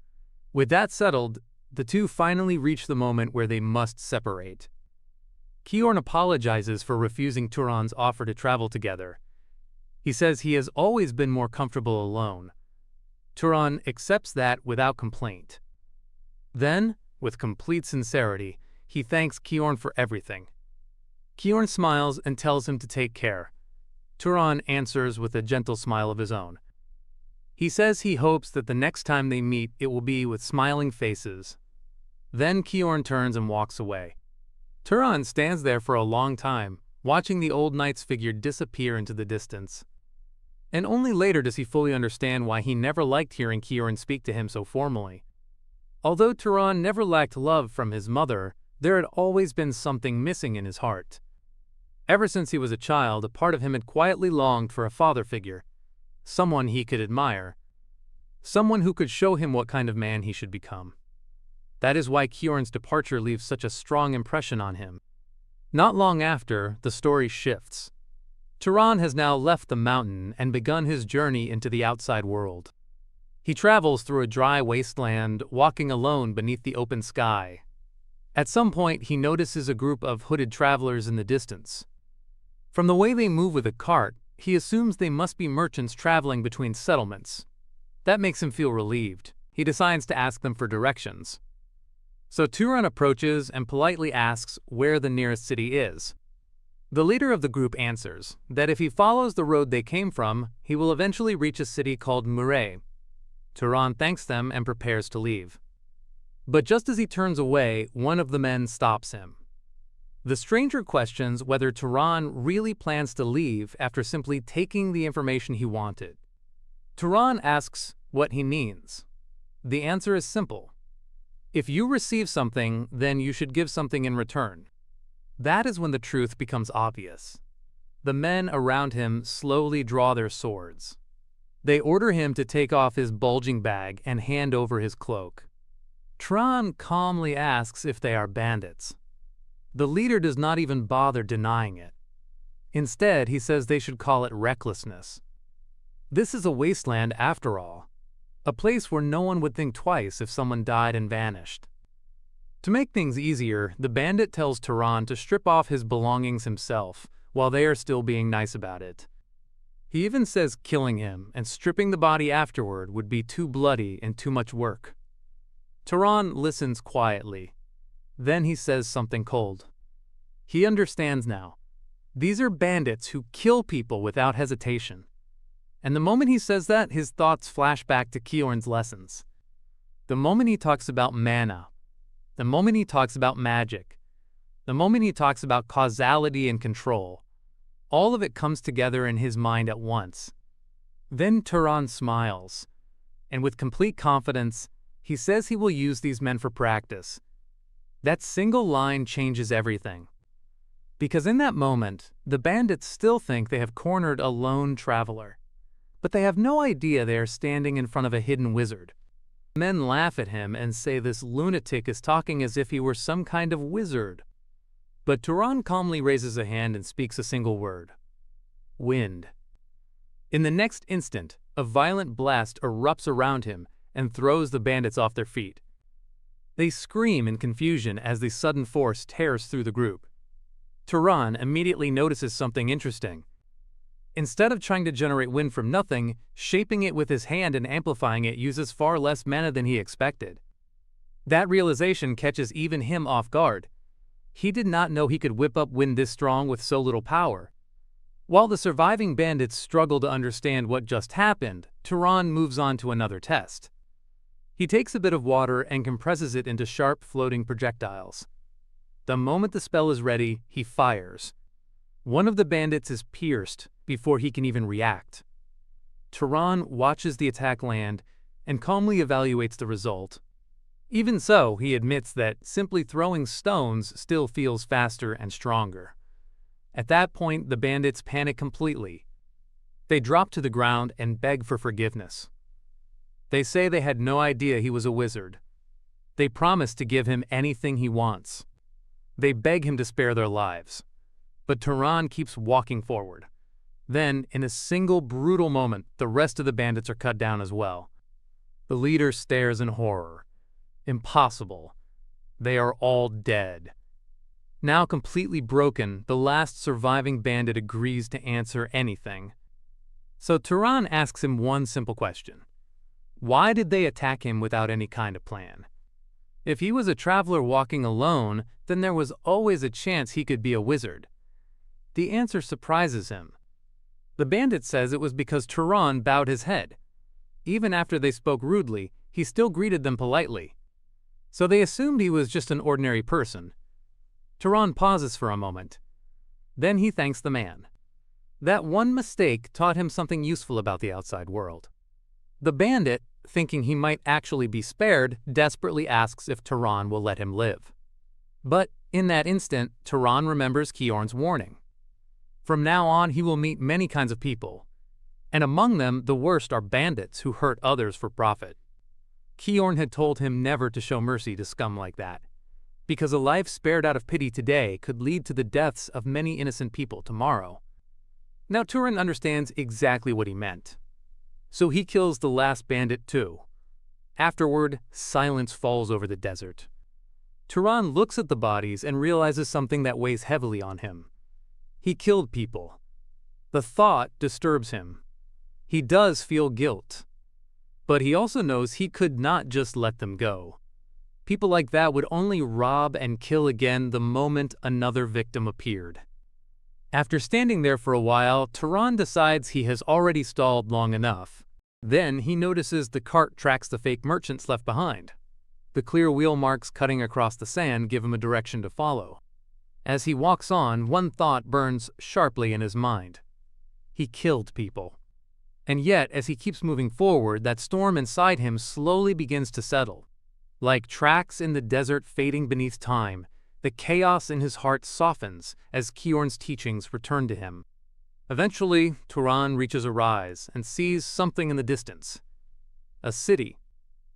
With that settled, the two finally reach the moment where they must separate. Kiorn apologizes for refusing Turan's offer to travel together. He says he has always been more comfortable alone. Turan accepts that without complaint. Then, with complete sincerity, he thanks Kiorn for everything. Kiorn smiles and tells him to take care. Turan answers with a gentle smile of his own. He says he hopes that the next time they meet it will be with smiling faces. Then Kiorn turns and walks away. Turan stands there for a long time, watching the old knight's figure disappear into the distance. And only later does he fully understand why he never liked hearing Kiorn speak to him so formally. Although Turan never lacked love from his mother, there had always been something missing in his heart. Ever since he was a child, a part of him had quietly longed for a father figure, someone he could admire, someone who could show him what kind of man he should become. That is why Kiorn's departure leaves such a strong impression on him. Not long after, the story shifts. Turan has now left the mountain and begun his journey into the outside world. He travels through a dry wasteland, walking alone beneath the open sky. At some point, he notices a group of hooded travelers in the distance. From the way they move with a cart, he assumes they must be merchants traveling between settlements. That makes him feel relieved. He decides to ask them for directions. So Turan approaches and politely asks where the nearest city is. The leader of the group answers that if he follows the road they came from, he will eventually reach a city called Murray. Turan thanks them and prepares to leave. But just as he turns away, one of the men stops him. The stranger questions whether Turan really plans to leave after simply taking the information he wanted. Turan asks what he means. The answer is simple. If you receive something, then you should give something in return. That is when the truth becomes obvious. The men around him slowly draw their swords. They order him to take off his bulging bag and hand over his cloak. Turan calmly asks if they are bandits. The leader does not even bother denying it. Instead, he says they should call it recklessness. This is a wasteland after all, a place where no one would think twice if someone died and vanished. To make things easier, the bandit tells Turan to strip off his belongings himself, while they are still being nice about it. He even says killing him and stripping the body afterward would be too bloody and too much work. Turan listens quietly. Then he says something cold. He understands now. These are bandits who kill people without hesitation. And the moment he says that, his thoughts flash back to Kiorn's lessons. The moment he talks about mana, the moment he talks about magic, the moment he talks about causality and control, all of it comes together in his mind at once. Then Turan smiles, and with complete confidence, he says he will use these men for practice. That single line changes everything. Because in that moment, the bandits still think they have cornered a lone traveler. But they have no idea they are standing in front of a hidden wizard. Men laugh at him and say this lunatic is talking as if he were some kind of wizard. But Turan calmly raises a hand and speaks a single word. Wind. In the next instant, a violent blast erupts around him and throws the bandits off their feet. They scream in confusion as the sudden force tears through the group. Turan immediately notices something interesting. Instead of trying to generate wind from nothing, shaping it with his hand and amplifying it uses far less mana than he expected. That realization catches even him off guard. He did not know he could whip up wind this strong with so little power. While the surviving bandits struggle to understand what just happened, Turan moves on to another test. He takes a bit of water and compresses it into sharp floating projectiles. The moment the spell is ready, he fires. One of the bandits is pierced before he can even react. Turan watches the attack land and calmly evaluates the result. Even so, he admits that simply throwing stones still feels faster and stronger. At that point, the bandits panic completely. They drop to the ground and beg for forgiveness. They say they had no idea he was a wizard. They promise to give him anything he wants. They beg him to spare their lives. But Turan keeps walking forward. Then, in a single brutal moment, the rest of the bandits are cut down as well. The leader stares in horror. Impossible. They are all dead. Now completely broken, the last surviving bandit agrees to answer anything. So Turan asks him one simple question. Why did they attack him without any kind of plan? If he was a traveler walking alone, then there was always a chance he could be a wizard. The answer surprises him. The bandit says it was because Turan bowed his head. Even after they spoke rudely, he still greeted them politely. So they assumed he was just an ordinary person. Turan pauses for a moment. Then he thanks the man. That one mistake taught him something useful about the outside world. The bandit, thinking he might actually be spared, desperately asks if Turan will let him live. But in that instant, Turan remembers Kiorn's warning. From now on, he will meet many kinds of people, and among them, the worst are bandits who hurt others for profit. Kiorn had told him never to show mercy to scum like that, because a life spared out of pity today could lead to the deaths of many innocent people tomorrow. Now Turan understands exactly what he meant. So he kills the last bandit too. Afterward, silence falls over the desert. Turan looks at the bodies and realizes something that weighs heavily on him. He killed people. The thought disturbs him. He does feel guilt. But he also knows he could not just let them go. People like that would only rob and kill again the moment another victim appeared. After standing there for a while, Turan decides he has already stalled long enough. Then he notices the cart tracks the fake merchants left behind. The clear wheel marks cutting across the sand give him a direction to follow. As he walks on, one thought burns sharply in his mind. He killed people. And yet, as he keeps moving forward, that storm inside him slowly begins to settle. Like tracks in the desert fading beneath time, the chaos in his heart softens as Kiorn's teachings return to him. Eventually, Turan reaches a rise and sees something in the distance. A city.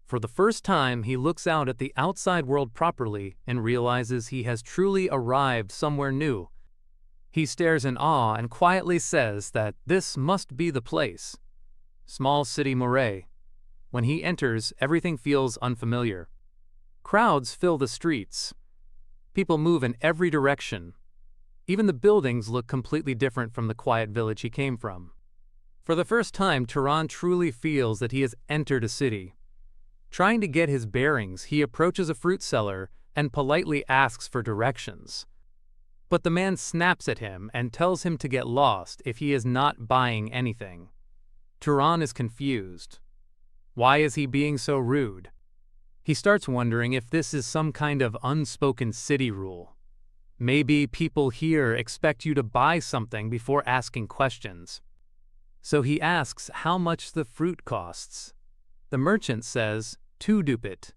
For the first time, he looks out at the outside world properly and realizes he has truly arrived somewhere new. He stares in awe and quietly says that this must be the place. Small city Moray. When he enters, everything feels unfamiliar. Crowds fill the streets. People move in every direction. Even the buildings look completely different from the quiet village he came from. For the first time, Turan truly feels that he has entered a city. Trying to get his bearings, he approaches a fruit seller and politely asks for directions. But the man snaps at him and tells him to get lost if he is not buying anything. Turan is confused. Why is he being so rude? He starts wondering if this is some kind of unspoken city rule. Maybe people here expect you to buy something before asking questions. So he asks how much the fruit costs. The merchant says, 2 dupit.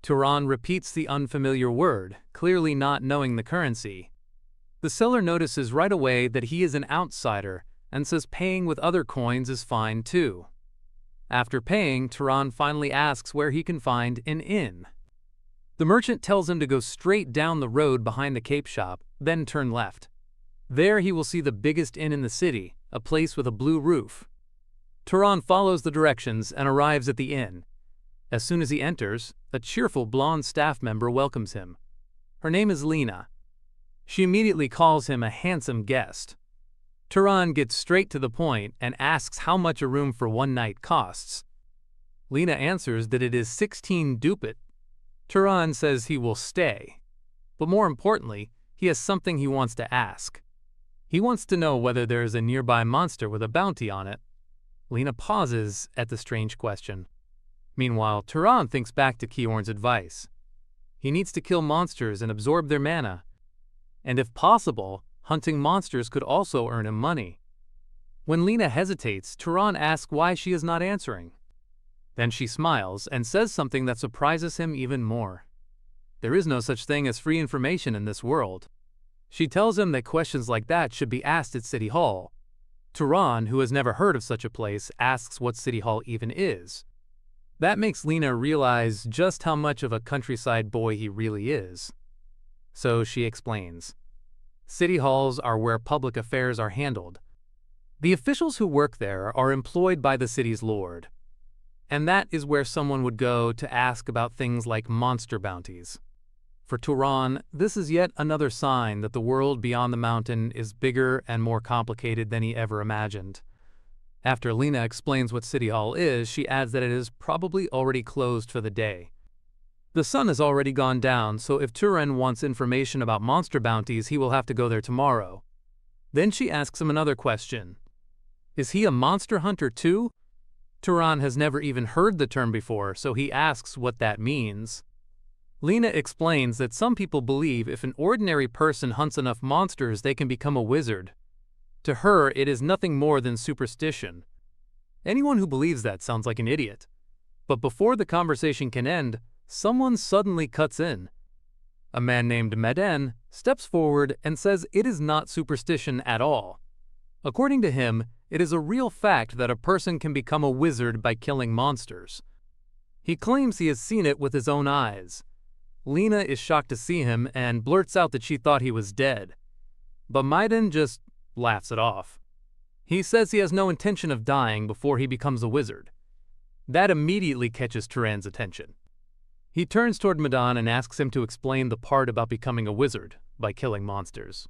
Turan repeats the unfamiliar word, clearly not knowing the currency. The seller notices right away that he is an outsider and says paying with other coins is fine too. After paying, Turan finally asks where he can find an inn. The merchant tells him to go straight down the road behind the cape shop, then turn left. There he will see the biggest inn in the city, a place with a blue roof. Turan follows the directions and arrives at the inn. As soon as he enters, a cheerful blonde staff member welcomes him. Her name is Lena. She immediately calls him a handsome guest. Turan gets straight to the point and asks how much a room for one night costs. Lena answers that it is 16 dupit. Turan says he will stay. But more importantly, he has something he wants to ask. He wants to know whether there is a nearby monster with a bounty on it. Lena pauses at the strange question. Meanwhile, Turan thinks back to Kiorn's advice. He needs to kill monsters and absorb their mana. And if possible, hunting monsters could also earn him money. When Lena hesitates, Turan asks why she is not answering. Then she smiles and says something that surprises him even more. There is no such thing as free information in this world. She tells him that questions like that should be asked at City Hall. Turan, who has never heard of such a place, asks what City Hall even is. That makes Lena realize just how much of a countryside boy he really is. So she explains. City halls are where public affairs are handled. The officials who work there are employed by the city's lord. And that is where someone would go to ask about things like monster bounties. For Turan, this is yet another sign that the world beyond the mountain is bigger and more complicated than he ever imagined. After Lena explains what City Hall is, she adds that it is probably already closed for the day. The sun has already gone down, so if Turan wants information about monster bounties, he will have to go there tomorrow. Then she asks him another question. Is he a monster hunter too? Turan has never even heard the term before, so he asks what that means. Lena explains that some people believe if an ordinary person hunts enough monsters, they can become a wizard. To her, it is nothing more than superstition. Anyone who believes that sounds like an idiot. But before the conversation can end, someone suddenly cuts in. A man named Meden steps forward and says it is not superstition at all. According to him, it is a real fact that a person can become a wizard by killing monsters. He claims he has seen it with his own eyes. Lena is shocked to see him and blurts out that she thought he was dead. But Meden just laughs it off. He says he has no intention of dying before he becomes a wizard. That immediately catches Turan's attention. He turns toward Meden and asks him to explain the part about becoming a wizard by killing monsters.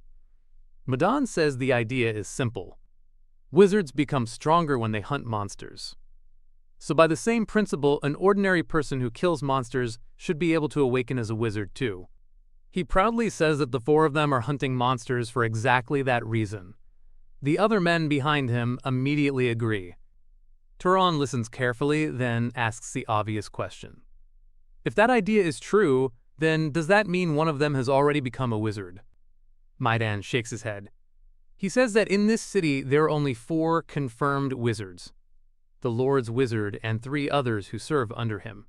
Meden says the idea is simple. Wizards become stronger when they hunt monsters. So by the same principle, an ordinary person who kills monsters should be able to awaken as a wizard too. He proudly says that the four of them are hunting monsters for exactly that reason. The other men behind him immediately agree. Turan listens carefully, then asks the obvious question. If that idea is true, then does that mean one of them has already become a wizard? Maidan shakes his head. He says that in this city there are only 4 confirmed wizards. The Lord's Wizard and 3 others who serve under him.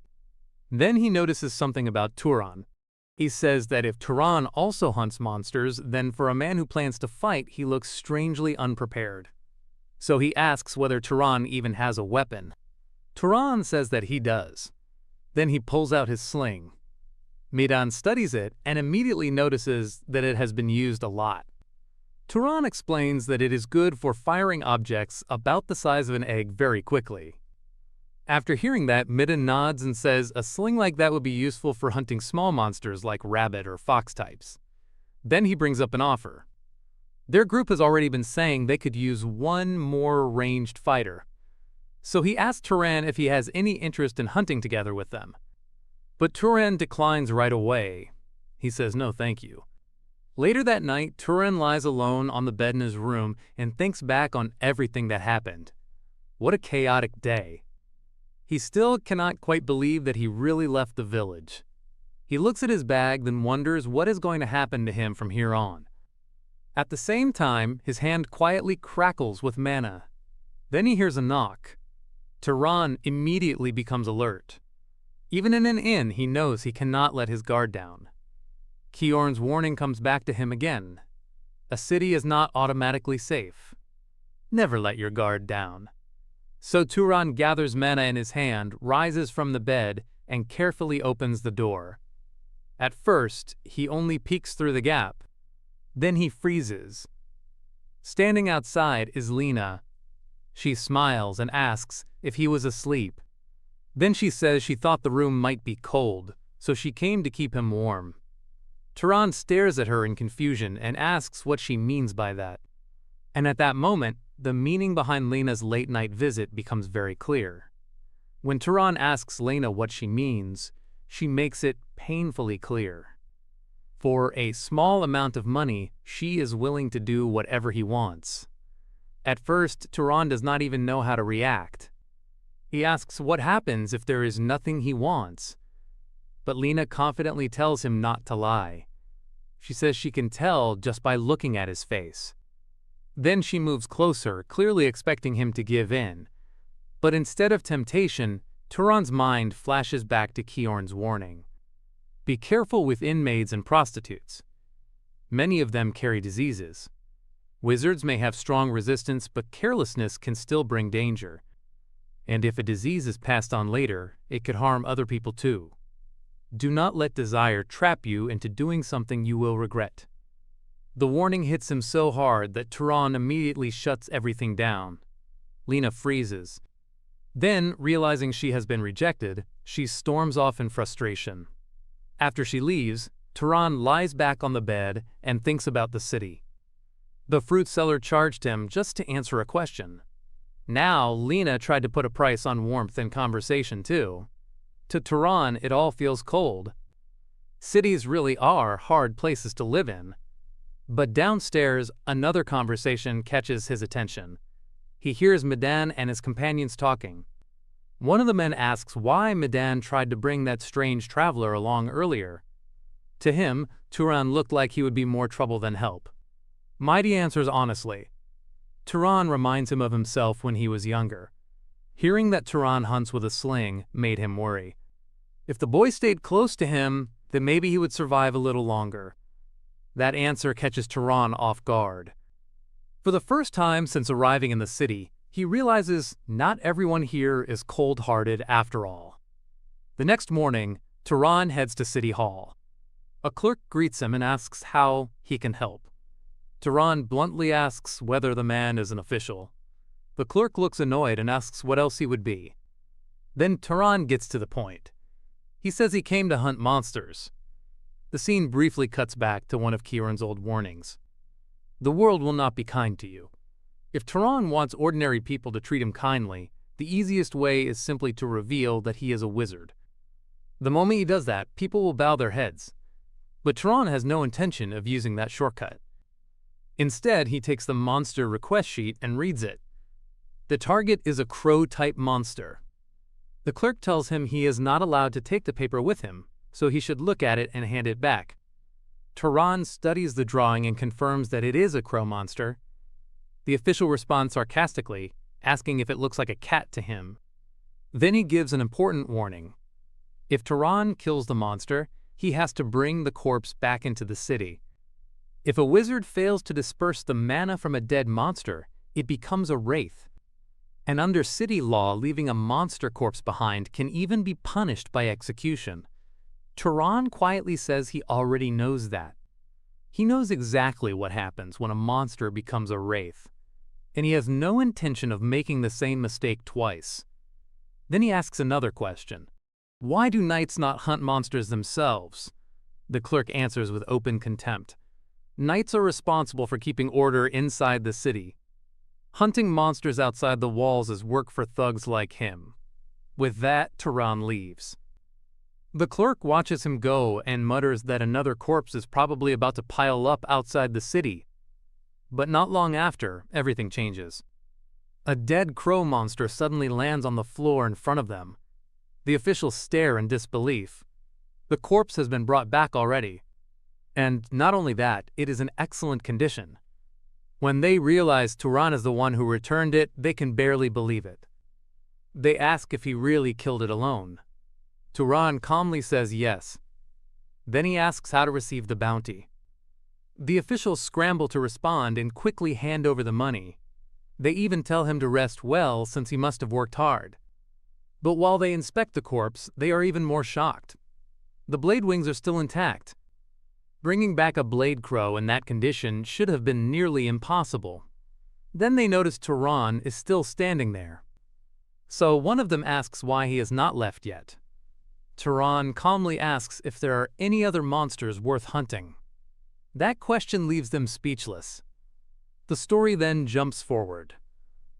Then he notices something about Turan. He says that if Turan also hunts monsters, then for a man who plans to fight, he looks strangely unprepared. So he asks whether Turan even has a weapon. Turan says that he does. Then he pulls out his sling. Maidan studies it and immediately notices that it has been used a lot. Turan explains that it is good for firing objects about the size of an egg very quickly. After hearing that, Maidan nods and says a sling like that would be useful for hunting small monsters like rabbit or fox types. Then he brings up an offer. Their group has already been saying they could use 1 more ranged fighter. So he asks Turan if he has any interest in hunting together with them. But Turan declines right away. He says no thank you. Later that night, Turan lies alone on the bed in his room and thinks back on everything that happened. What a chaotic day. He still cannot quite believe that he really left the village. He looks at his bag, then wonders what is going to happen to him from here on. At the same time, his hand quietly crackles with mana. Then he hears a knock. Turan immediately becomes alert. Even in an inn, he knows he cannot let his guard down. Kiorn's warning comes back to him again. A city is not automatically safe. Never let your guard down. So Turan gathers mana in his hand, rises from the bed, and carefully opens the door. At first, he only peeks through the gap. Then he freezes. Standing outside is Lena. She smiles and asks if he was asleep. Then she says she thought the room might be cold, so she came to keep him warm. Turan stares at her in confusion and asks what she means by that. And at that moment, the meaning behind Lena's late-night visit becomes very clear. When Turan asks Lena what she means, she makes it painfully clear. For a small amount of money, she is willing to do whatever he wants. At first, Turan does not even know how to react. He asks what happens if there is nothing he wants. But Lena confidently tells him not to lie. She says she can tell just by looking at his face. Then she moves closer, clearly expecting him to give in. But instead of temptation, Turan's mind flashes back to Kiorn's warning. Be careful with inmaids and prostitutes. Many of them carry diseases. Wizards may have strong resistance, but carelessness can still bring danger. And if a disease is passed on later, it could harm other people too. Do not let desire trap you into doing something you will regret. The warning hits him so hard that Turan immediately shuts everything down. Lena freezes. Then, realizing she has been rejected, she storms off in frustration. After she leaves, Turan lies back on the bed and thinks about the city. The fruit seller charged him just to answer a question. Now, Lena tried to put a price on warmth and conversation too. To Turan, it all feels cold. Cities really are hard places to live in. But downstairs, another conversation catches his attention. He hears Maidan and his companions talking. One of the men asks why Maidan tried to bring that strange traveler along earlier. To him, Turan looked like he would be more trouble than help. Mighty answers honestly. Turan reminds him of himself when he was younger. Hearing that Turan hunts with a sling made him worry. If the boy stayed close to him, then maybe he would survive a little longer. That answer catches Turan off guard. For the first time since arriving in the city, he realizes not everyone here is cold-hearted after all. The next morning, Turan heads to City Hall. A clerk greets him and asks how he can help. Turan bluntly asks whether the man is an official. The clerk looks annoyed and asks what else he would be. Then Turan gets to the point. He says he came to hunt monsters. The scene briefly cuts back to one of Kiorn's old warnings. The world will not be kind to you. If Turan wants ordinary people to treat him kindly, the easiest way is simply to reveal that he is a wizard. The moment he does that, people will bow their heads. But Turan has no intention of using that shortcut. Instead, he takes the monster request sheet and reads it. The target is a crow-type monster. The clerk tells him he is not allowed to take the paper with him, so he should look at it and hand it back. Turan studies the drawing and confirms that it is a crow monster. The official responds sarcastically, asking if it looks like a cat to him. Then he gives an important warning. If Turan kills the monster, he has to bring the corpse back into the city. If a wizard fails to disperse the mana from a dead monster, it becomes a wraith. And under city law, leaving a monster corpse behind can even be punished by execution. Turan quietly says he already knows that. He knows exactly what happens when a monster becomes a wraith, and he has no intention of making the same mistake twice. Then he asks another question. Why do knights not hunt monsters themselves? The clerk answers with open contempt. Knights are responsible for keeping order inside the city. Hunting monsters outside the walls is work for thugs like him. With that, Turan leaves. The clerk watches him go and mutters that another corpse is probably about to pile up outside the city. But not long after, everything changes. A dead crow monster suddenly lands on the floor in front of them. The officials stare in disbelief. The corpse has been brought back already. And not only that, it is in excellent condition. When they realize Turan is the one who returned it, they can barely believe it. They ask if he really killed it alone. Turan calmly says yes. Then he asks how to receive the bounty. The officials scramble to respond and quickly hand over the money. They even tell him to rest well since he must have worked hard. But while they inspect the corpse, they are even more shocked. The blade wings are still intact. Bringing back a blade crow in that condition should have been nearly impossible. Then they notice Turan is still standing there. So one of them asks why he has not left yet. Turan calmly asks if there are any other monsters worth hunting. That question leaves them speechless. The story then jumps forward.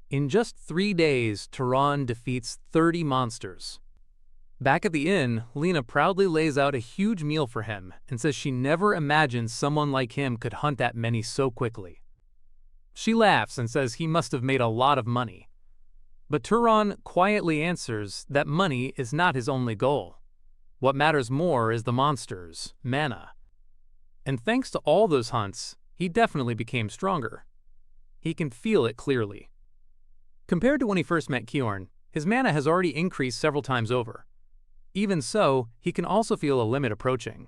In just 3 days, Turan defeats 30 monsters. Back at the inn, Lena proudly lays out a huge meal for him and says she never imagined someone like him could hunt that many so quickly. She laughs and says he must have made a lot of money. But Turan quietly answers that money is not his only goal. What matters more is the monsters, mana. And thanks to all those hunts, he definitely became stronger. He can feel it clearly. Compared to when he first met Kjorn, his mana has already increased several times over. Even so, he can also feel a limit approaching.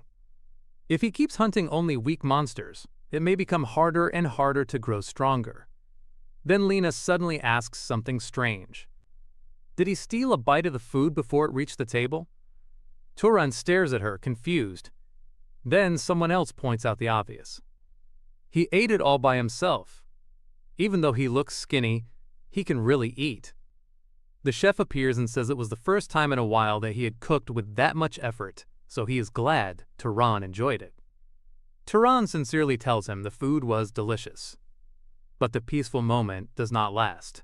If he keeps hunting only weak monsters, it may become harder and harder to grow stronger. Then Lena suddenly asks something strange. Did he steal a bite of the food before it reached the table? Turan stares at her, confused. Then someone else points out the obvious. He ate it all by himself. Even though he looks skinny, he can really eat. The chef appears and says it was the first time in a while that he had cooked with that much effort, so he is glad Turan enjoyed it. Turan sincerely tells him the food was delicious. But the peaceful moment does not last.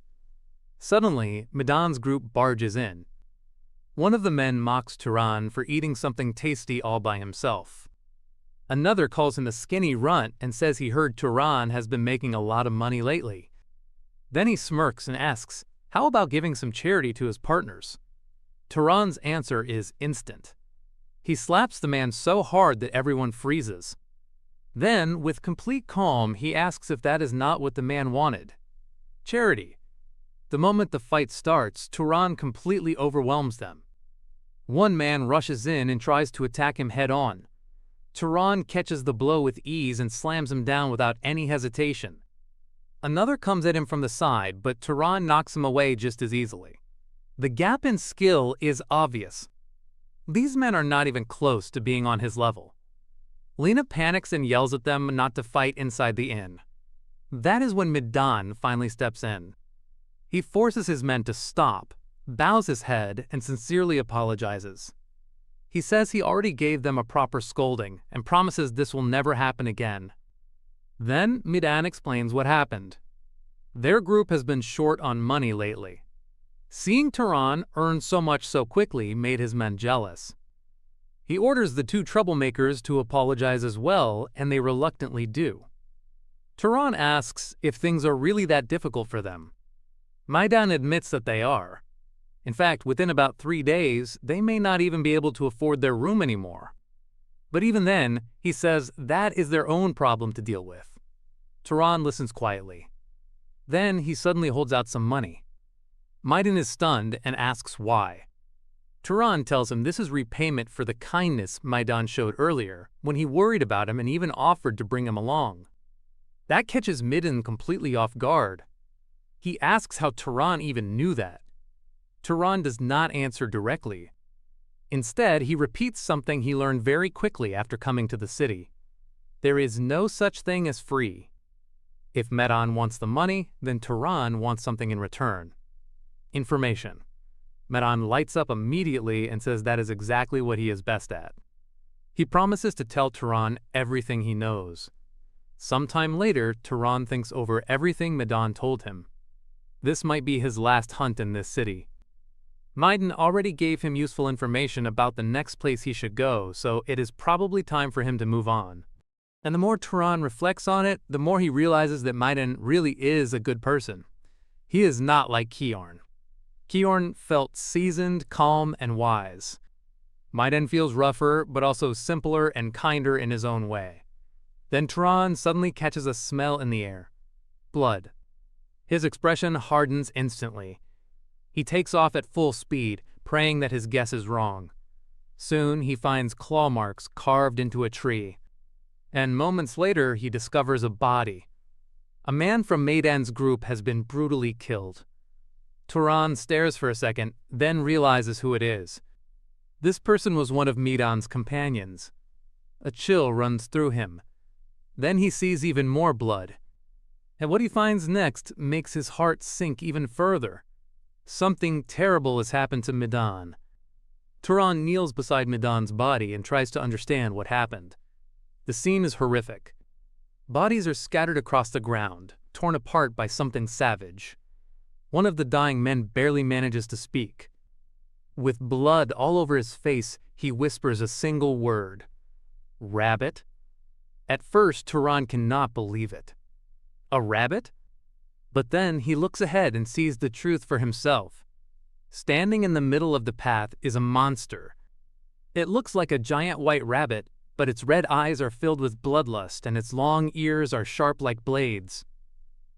Suddenly, Medan's group barges in. One of the men mocks Turan for eating something tasty all by himself. Another calls him a skinny runt and says he heard Turan has been making a lot of money lately. Then he smirks and asks, how about giving some charity to his partners? Turan's answer is instant. He slaps the man so hard that everyone freezes. Then, with complete calm, he asks if that is not what the man wanted. Charity. The moment the fight starts, Turan completely overwhelms them. One man rushes in and tries to attack him head-on. Turan catches the blow with ease and slams him down without any hesitation. Another comes at him from the side, but Turan knocks him away just as easily. The gap in skill is obvious. These men are not even close to being on his level. Lena panics and yells at them not to fight inside the inn. That is when Medan finally steps in. He forces his men to stop, bows his head, and sincerely apologizes. He says he already gave them a proper scolding and promises this will never happen again. Then Medan explains what happened. Their group has been short on money lately. Seeing Turan earn so much so quickly made his men jealous. He orders the two troublemakers to apologize as well, and they reluctantly do. Turan asks if things are really that difficult for them. Maidan admits that they are. In fact, within about 3 days, they may not even be able to afford their room anymore. But even then, he says that is their own problem to deal with. Turan listens quietly. Then he suddenly holds out some money. Maidan is stunned and asks why. Turan tells him this is repayment for the kindness Maidan showed earlier when he worried about him and even offered to bring him along. That catches Maidan completely off guard. He asks how Turan even knew that. Turan does not answer directly. Instead, he repeats something he learned very quickly after coming to the city. There is no such thing as free. If Maidan wants the money, then Turan wants something in return. Information. Maidan lights up immediately and says that is exactly what he is best at. He promises to tell Turan everything he knows. Sometime later, Turan thinks over everything Maidan told him. This might be his last hunt in this city. Maidan already gave him useful information about the next place he should go, so it is probably time for him to move on. And the more Turan reflects on it, the more he realizes that Maidan really is a good person. He is not like Kiorn. Kiorn felt seasoned, calm, and wise. Maidan feels rougher, but also simpler and kinder in his own way. Then Turan suddenly catches a smell in the air. Blood. His expression hardens instantly. He takes off at full speed, praying that his guess is wrong. Soon he finds claw marks carved into a tree. And moments later he discovers a body. A man from Maidan's group has been brutally killed. Turan stares for a second, then realizes who it is. This person was one of Maidan's companions. A chill runs through him. Then he sees even more blood. And what he finds next makes his heart sink even further. Something terrible has happened to Maidan. Turan kneels beside Maidan's body and tries to understand what happened. The scene is horrific. Bodies are scattered across the ground, torn apart by something savage. One of the dying men barely manages to speak. With blood all over his face, he whispers a single word. Rabbit? At first, Turan cannot believe it. A rabbit? But then he looks ahead and sees the truth for himself. Standing in the middle of the path is a monster. It looks like a giant white rabbit, but its red eyes are filled with bloodlust and its long ears are sharp like blades.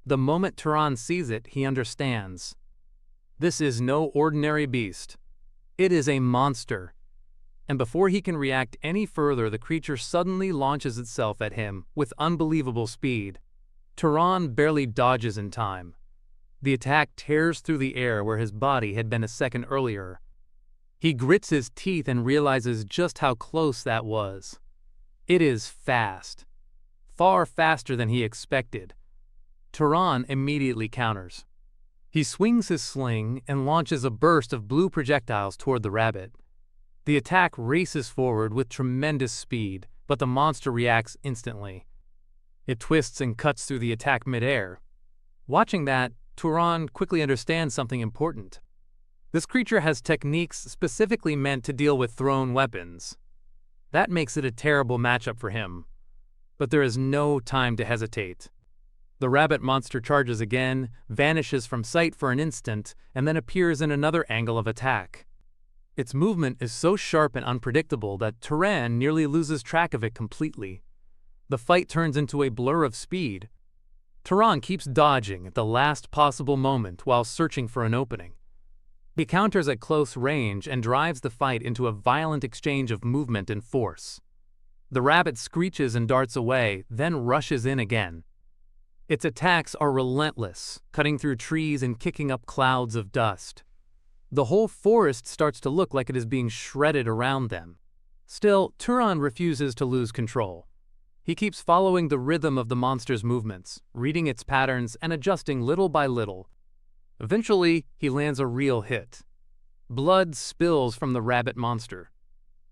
The moment Turan sees it, he understands. This is no ordinary beast. It is a monster. And before he can react any further, the creature suddenly launches itself at him with unbelievable speed. Turan barely dodges in time. The attack tears through the air where his body had been a second earlier. He grits his teeth and realizes just how close that was. It is fast. Far faster than he expected. Turan immediately counters. He swings his sling and launches a burst of blue projectiles toward the rabbit. The attack races forward with tremendous speed, but the monster reacts instantly. It twists and cuts through the attack midair. Watching that, Turan quickly understands something important. This creature has techniques specifically meant to deal with thrown weapons. That makes it a terrible matchup for him. But there is no time to hesitate. The rabbit monster charges again, vanishes from sight for an instant, and then appears in another angle of attack. Its movement is so sharp and unpredictable that Turan nearly loses track of it completely. The fight turns into a blur of speed. Turan keeps dodging at the last possible moment while searching for an opening. He counters at close range and drives the fight into a violent exchange of movement and force. The rabbit screeches and darts away, then rushes in again. Its attacks are relentless, cutting through trees and kicking up clouds of dust. The whole forest starts to look like it is being shredded around them. Still, Turan refuses to lose control. He keeps following the rhythm of the monster's movements, reading its patterns and adjusting little by little. Eventually, he lands a real hit. Blood spills from the rabbit monster.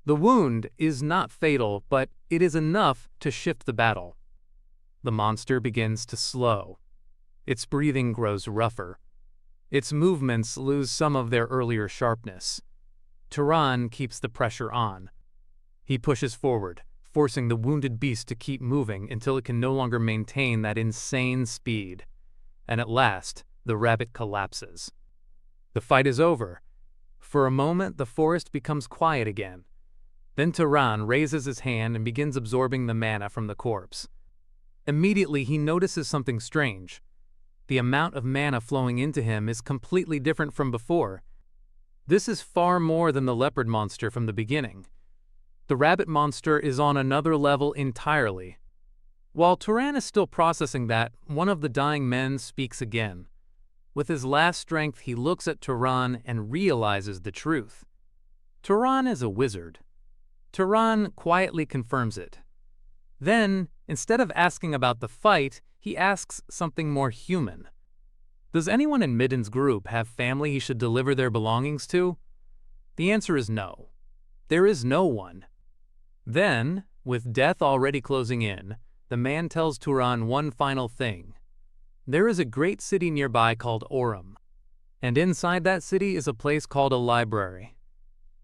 The wound is not fatal, but it is enough to shift the battle. The monster begins to slow. Its breathing grows rougher. Its movements lose some of their earlier sharpness. Turan keeps the pressure on. He pushes forward, forcing the wounded beast to keep moving until it can no longer maintain that insane speed. And at last, the rabbit collapses. The fight is over. For a moment, the forest becomes quiet again. Then Turan raises his hand and begins absorbing the mana from the corpse. Immediately, he notices something strange. The amount of mana flowing into him is completely different from before. This is far more than the leopard monster from the beginning. The rabbit monster is on another level entirely. While Turan is still processing that, one of the dying men speaks again. With his last strength, he looks at Turan and realizes the truth. Turan is a wizard. Turan quietly confirms it. Then, instead of asking about the fight, he asks something more human. Does anyone in Midden's group have family he should deliver their belongings to? The answer is no. There is no one. Then, with death already closing in, the man tells Turan one final thing. There is a great city nearby called Orem, and inside that city is a place called a library.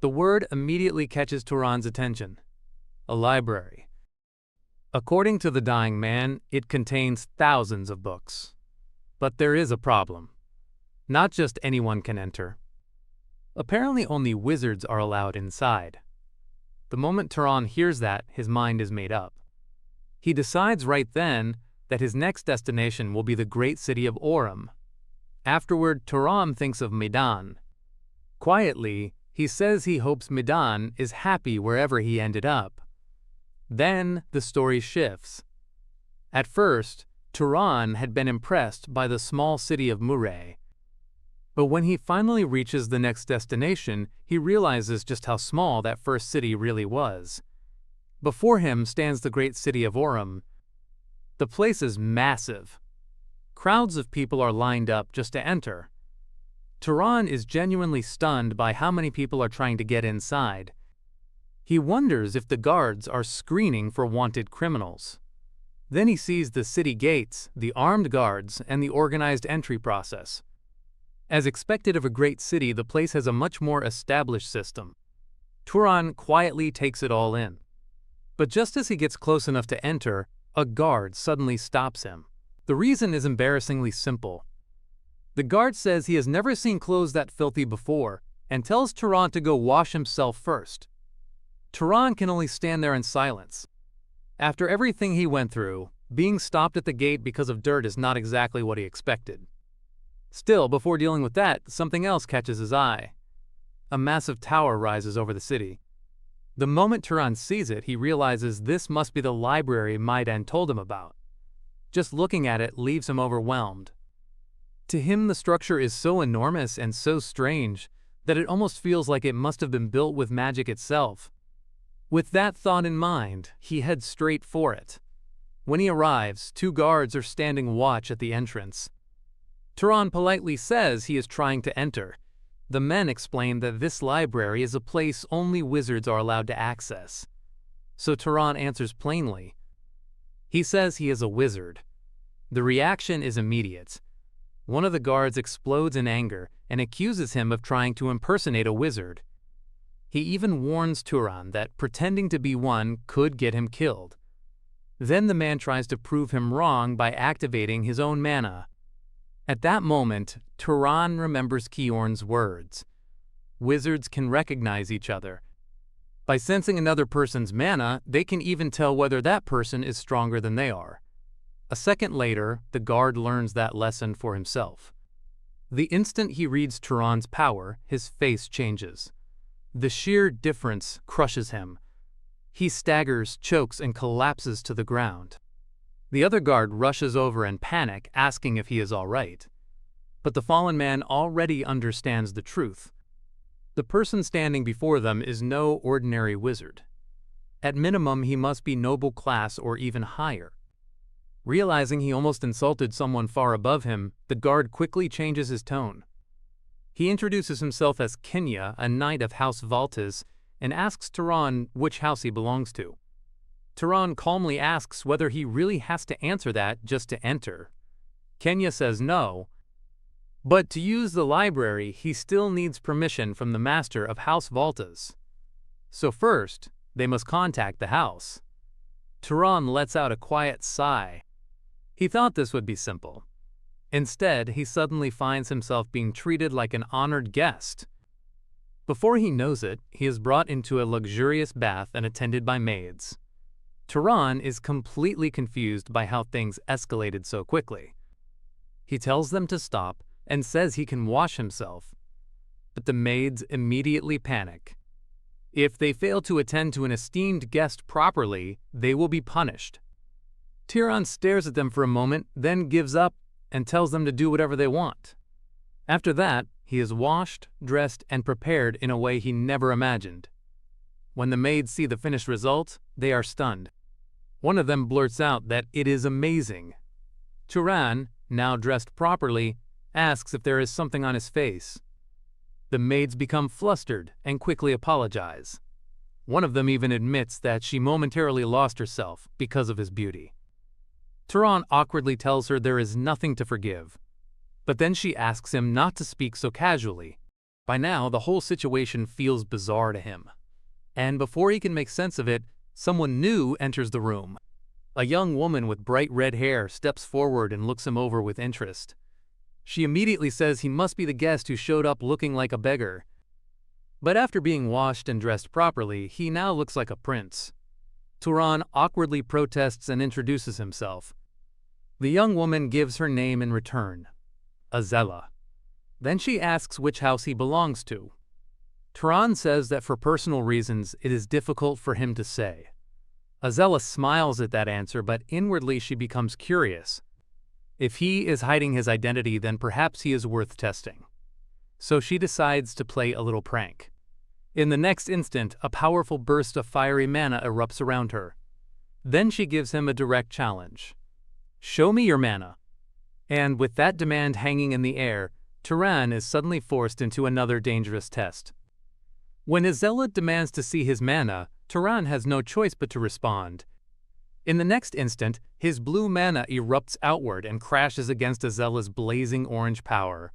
The word immediately catches Turan's attention. A library. According to the dying man, it contains thousands of books. But there is a problem. Not just anyone can enter. Apparently only wizards are allowed inside. The moment Turan hears that, his mind is made up. He decides right then that his next destination will be the great city of Orem. Afterward, Turan thinks of Medan. Quietly, he says he hopes Medan is happy wherever he ended up. Then the story shifts. At first, Turan had been impressed by the small city of Murray. But when he finally reaches the next destination, he realizes just how small that first city really was. Before him stands the great city of Orem. The place is massive. Crowds of people are lined up just to enter. Turan is genuinely stunned by how many people are trying to get inside. He wonders if the guards are screening for wanted criminals. Then he sees the city gates, the armed guards, and the organized entry process. As expected of a great city, the place has a much more established system. Turan quietly takes it all in. But just as he gets close enough to enter, a guard suddenly stops him. The reason is embarrassingly simple. The guard says he has never seen clothes that filthy before and tells Turan to go wash himself first. Turan can only stand there in silence. After everything he went through, being stopped at the gate because of dirt is not exactly what he expected. Still, before dealing with that, something else catches his eye. A massive tower rises over the city. The moment Turan sees it, he realizes this must be the library Maidan told him about. Just looking at it leaves him overwhelmed. To him, the structure is so enormous and so strange that it almost feels like it must have been built with magic itself. With that thought in mind, he heads straight for it. When he arrives, 2 guards are standing watch at the entrance. Turan politely says he is trying to enter. The men explain that this library is a place only wizards are allowed to access. So Turan answers plainly. He says he is a wizard. The reaction is immediate. One of the guards explodes in anger and accuses him of trying to impersonate a wizard. He even warns Turan that pretending to be one could get him killed. Then the man tries to prove him wrong by activating his own mana. At that moment, Turan remembers Kiorn's words. Wizards can recognize each other. By sensing another person's mana, they can even tell whether that person is stronger than they are. A second later, the guard learns that lesson for himself. The instant he reads Turan's power, his face changes. The sheer difference crushes him. He staggers, chokes, and collapses to the ground. The other guard rushes over in panic, asking if he is all right. But the fallen man already understands the truth. The person standing before them is no ordinary wizard. At minimum, he must be noble class or even higher. Realizing he almost insulted someone far above him, the guard quickly changes his tone. He introduces himself as Kenya, a knight of House Valtes, and asks Turan which house he belongs to. Turan calmly asks whether he really has to answer that just to enter. Kenya says no, but to use the library he still needs permission from the master of House Voltas. So first, they must contact the house. Turan lets out a quiet sigh. He thought this would be simple. Instead, he suddenly finds himself being treated like an honored guest. Before he knows it, he is brought into a luxurious bath and attended by maids. Turan is completely confused by how things escalated so quickly. He tells them to stop and says he can wash himself, but the maids immediately panic. If they fail to attend to an esteemed guest properly, they will be punished. Turan stares at them for a moment, then gives up and tells them to do whatever they want. After that, he is washed, dressed, and prepared in a way he never imagined. When the maids see the finished result, they are stunned. One of them blurts out that it is amazing. Turan, now dressed properly, asks if there is something on his face. The maids become flustered and quickly apologize. One of them even admits that she momentarily lost herself because of his beauty. Turan awkwardly tells her there is nothing to forgive, but then she asks him not to speak so casually. By now, the whole situation feels bizarre to him. And before he can make sense of it, someone new enters the room. A young woman with bright red hair steps forward and looks him over with interest. She immediately says he must be the guest who showed up looking like a beggar. But after being washed and dressed properly, he now looks like a prince. Turan awkwardly protests and introduces himself. The young woman gives her name in return, Azella. Then she asks which house he belongs to. Turan says that for personal reasons it is difficult for him to say. Azella smiles at that answer, but inwardly she becomes curious. If he is hiding his identity, then perhaps he is worth testing. So she decides to play a little prank. In the next instant, a powerful burst of fiery mana erupts around her. Then she gives him a direct challenge. Show me your mana. And with that demand hanging in the air, Turan is suddenly forced into another dangerous test. When Azella demands to see his mana, Turan has no choice but to respond. In the next instant, his blue mana erupts outward and crashes against Azella's blazing orange power.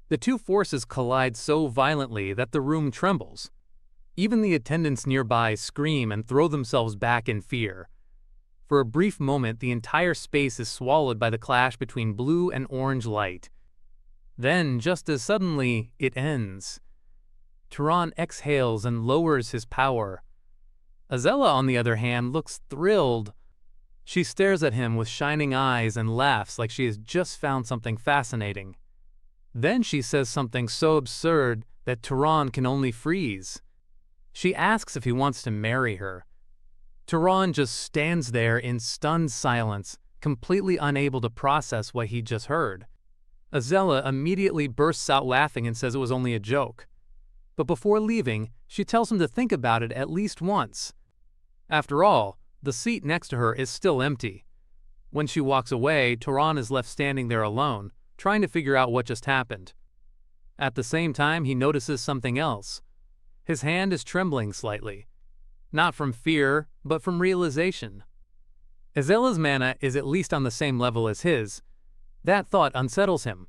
The two forces collide so violently that the room trembles. Even the attendants nearby scream and throw themselves back in fear. For a brief moment, the entire space is swallowed by the clash between blue and orange light. Then, just as suddenly, it ends. Turan exhales and lowers his power. Azella, on the other hand, looks thrilled. She stares at him with shining eyes and laughs like she has just found something fascinating. Then she says something so absurd that Turan can only freeze. She asks if he wants to marry her. Turan just stands there in stunned silence, completely unable to process what he just heard. Azella immediately bursts out laughing and says it was only a joke. But before leaving, she tells him to think about it at least once. After all, the seat next to her is still empty. When she walks away, Turan is left standing there alone, trying to figure out what just happened. At the same time, he notices something else. His hand is trembling slightly. Not from fear, but from realization. Azella's mana is at least on the same level as his. That thought unsettles him.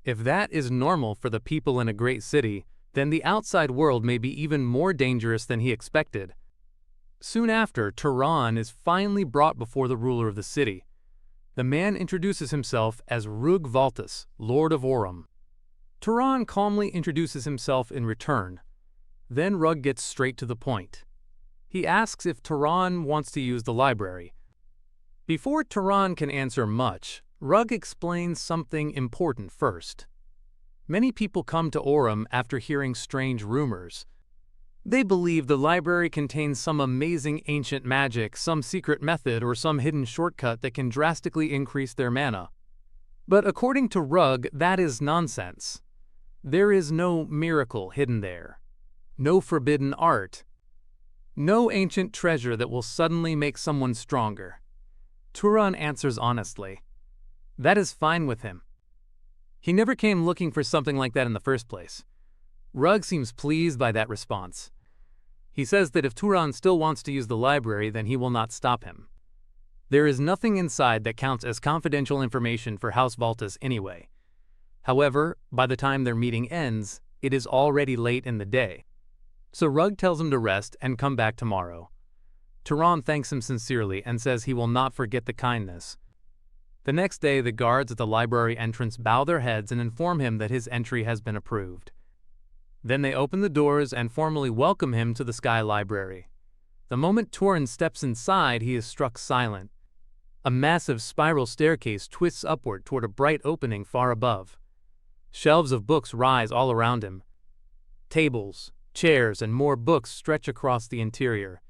If that is normal for the people in a great city, then the outside world may be even more dangerous than he expected. Soon after, Turan is finally brought before the ruler of the city. The man introduces himself as Rug Valtus, Lord of Aurum. Turan calmly introduces himself in return. Then Rug gets straight to the point. He asks if Turan wants to use the library. Before Turan can answer much, Rug explains something important first. Many people come to Aurum after hearing strange rumors. They believe the library contains some amazing ancient magic, some secret method, or some hidden shortcut that can drastically increase their mana. But according to Rug, that is nonsense. There is no miracle hidden there. No forbidden art. No ancient treasure that will suddenly make someone stronger. Turan answers honestly. That is fine with him. He never came looking for something like that in the first place. Rug seems pleased by that response. He says that if Turan still wants to use the library, then he will not stop him. There is nothing inside that counts as confidential information for House Valtas anyway. However, by the time their meeting ends, it is already late in the day. So Rug tells him to rest and come back tomorrow. Turan thanks him sincerely and says he will not forget the kindness. The next day, the guards at the library entrance bow their heads and inform him that his entry has been approved. Then they open the doors and formally welcome him to the Sky Library. The moment Turan steps inside, he is struck silent. A massive spiral staircase twists upward toward a bright opening far above. Shelves of books rise all around him. Tables, chairs, and more books stretch across the interior.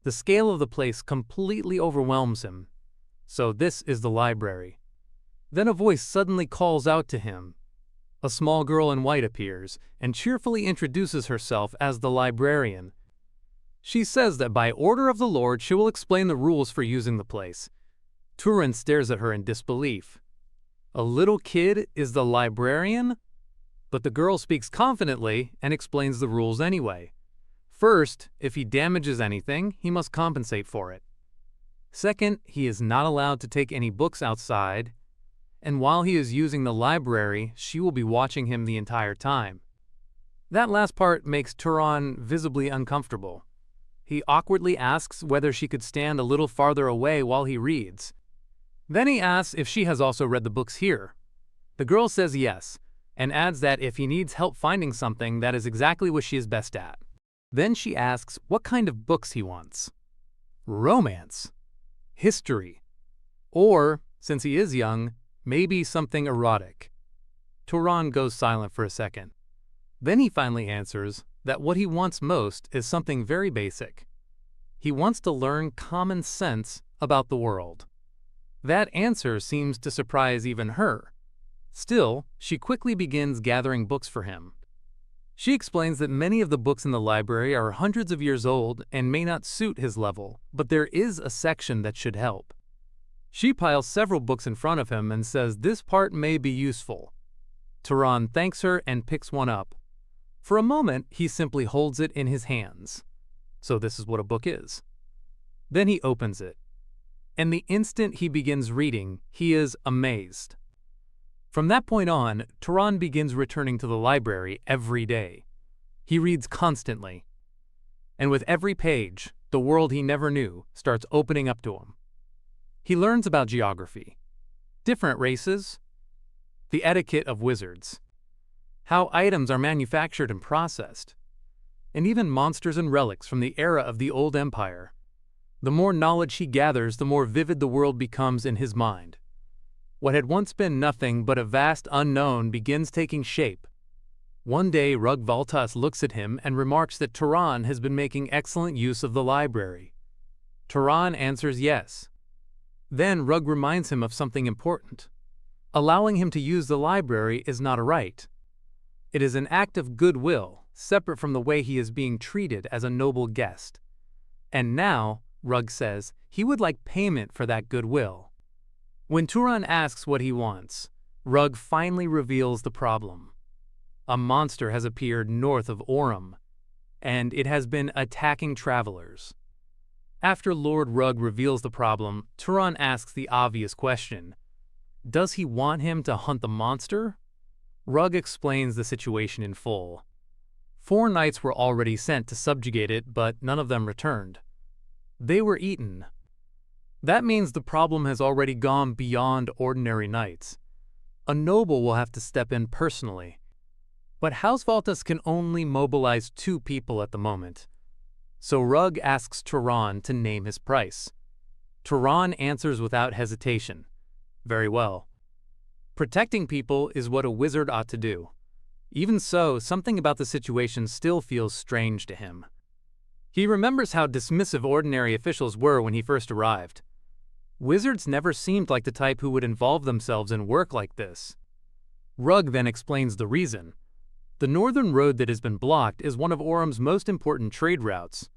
The scale of the place completely overwhelms him. So this is the library. Then a voice suddenly calls out to him. A small girl in white appears and cheerfully introduces herself as the librarian. She says that by order of the Lord she will explain the rules for using the place. Turan stares at her in disbelief. A little kid is the librarian? But the girl speaks confidently and explains the rules anyway. First, if he damages anything, he must compensate for it. Second, he is not allowed to take any books outside. And while he is using the library, she will be watching him the entire time. That last part makes Turan visibly uncomfortable. He awkwardly asks whether she could stand a little farther away while he reads. Then he asks if she has also read the books here. The girl says yes, and adds that if he needs help finding something, that is exactly what she is best at. Then she asks what kind of books he wants. Romance, history, or, since he is young, maybe something erotic. Turan goes silent for a second. Then he finally answers that what he wants most is something very basic. He wants to learn common sense about the world. That answer seems to surprise even her. Still, she quickly begins gathering books for him. She explains that many of the books in the library are hundreds of years old and may not suit his level, but there is a section that should help. She piles several books in front of him and says this part may be useful. Turan thanks her and picks one up. For a moment, he simply holds it in his hands. So this is what a book is. Then he opens it. And the instant he begins reading, he is amazed. From that point on, Turan begins returning to the library every day. He reads constantly. And with every page, the world he never knew starts opening up to him. He learns about geography, different races, the etiquette of wizards, how items are manufactured and processed, and even monsters and relics from the era of the Old Empire. The more knowledge he gathers, the more vivid the world becomes in his mind. What had once been nothing but a vast unknown begins taking shape. One day, Rug Valtas looks at him and remarks that Turan has been making excellent use of the library. Turan answers yes. Then Rug reminds him of something important. Allowing him to use the library is not a right. It is an act of goodwill, separate from the way he is being treated as a noble guest. And now, Rug says, he would like payment for that goodwill. When Turan asks what he wants, Rug finally reveals the problem. A monster has appeared north of Aurum, and it has been attacking travelers. After Lord Rug reveals the problem, Turan asks the obvious question. Does he want him to hunt the monster? Rug explains the situation in full. 4 knights were already sent to subjugate it, but none of them returned. They were eaten. That means the problem has already gone beyond ordinary knights. A noble will have to step in personally. But House Valtas can only mobilize 2 people at the moment. So Rug asks Turan to name his price. Turan answers without hesitation. Very well. Protecting people is what a wizard ought to do. Even so, something about the situation still feels strange to him. He remembers how dismissive ordinary officials were when he first arrived. Wizards never seemed like the type who would involve themselves in work like this. Rug then explains the reason. The northern road that has been blocked is one of Aurum's most important trade routes,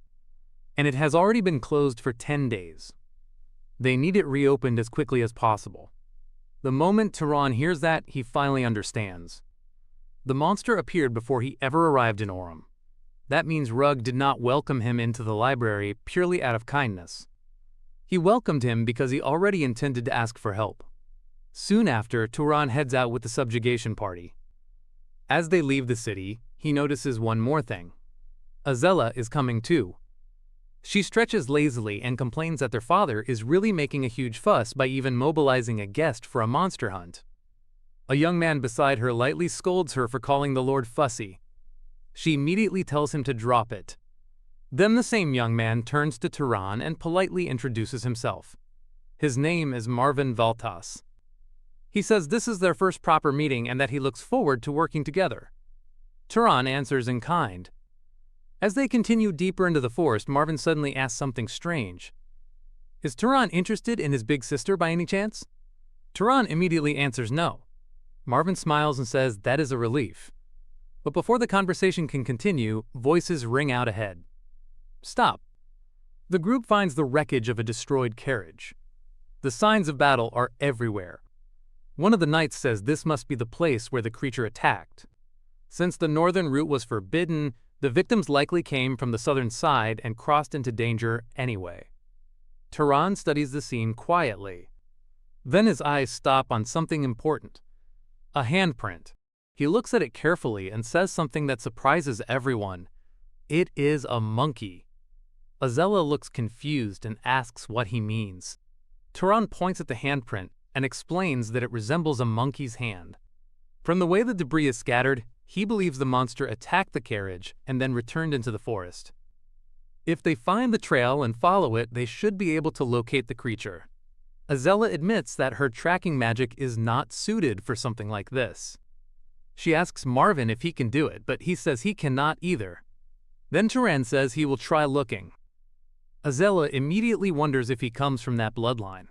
and it has already been closed for 10 days. They need it reopened as quickly as possible. The moment Turan hears that, he finally understands. The monster appeared before he ever arrived in Aurum. That means Rug did not welcome him into the library purely out of kindness. He welcomed him because he already intended to ask for help. Soon after, Turan heads out with the subjugation party. As they leave the city, he notices one more thing. Azella is coming too. She stretches lazily and complains that their father is really making a huge fuss by even mobilizing a guest for a monster hunt. A young man beside her lightly scolds her for calling the Lord fussy. She immediately tells him to drop it. Then the same young man turns to Turan and politely introduces himself. His name is Marvin Valtas. He says this is their first proper meeting and that he looks forward to working together. Turan answers in kind. As they continue deeper into the forest, Marvin suddenly asks something strange. Is Turan interested in his big sister by any chance? Turan immediately answers no. Marvin smiles and says that is a relief. But before the conversation can continue, voices ring out ahead. Stop. The group finds the wreckage of a destroyed carriage. The signs of battle are everywhere. One of the knights says this must be the place where the creature attacked. Since the northern route was forbidden, the victims likely came from the southern side and crossed into danger anyway. Turan studies the scene quietly. Then his eyes stop on something important. A handprint. He looks at it carefully and says something that surprises everyone. It is a monkey. Azella looks confused and asks what he means. Turan points at the handprint and explains that it resembles a monkey's hand. From the way the debris is scattered, he believes the monster attacked the carriage and then returned into the forest. If they find the trail and follow it, they should be able to locate the creature. Azella admits that her tracking magic is not suited for something like this. She asks Marvin if he can do it, but he says he cannot either. Then Turan says he will try looking. Azella immediately wonders if he comes from that bloodline.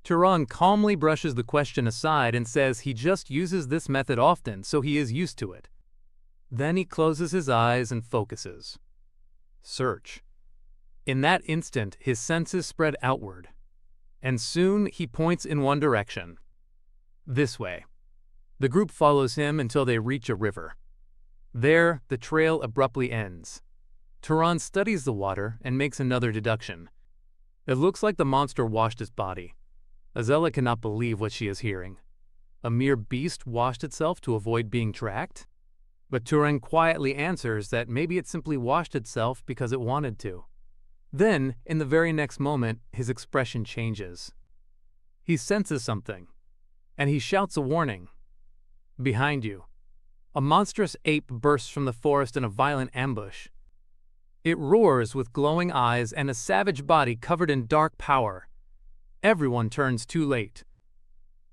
Turan calmly brushes the question aside and says he just uses this method often, so he is used to it. Then he closes his eyes and focuses. Search. In that instant, his senses spread outward, and soon he points in one direction. This way. The group follows him until they reach a river. There, the trail abruptly ends. Turan studies the water and makes another deduction. It looks like the monster washed his body. Azella cannot believe what she is hearing. A mere beast washed itself to avoid being tracked? But Turan quietly answers that maybe it simply washed itself because it wanted to. Then, in the very next moment, his expression changes. He senses something, and he shouts a warning. Behind you. A monstrous ape bursts from the forest in a violent ambush. It roars with glowing eyes and a savage body covered in dark power. Everyone turns too late.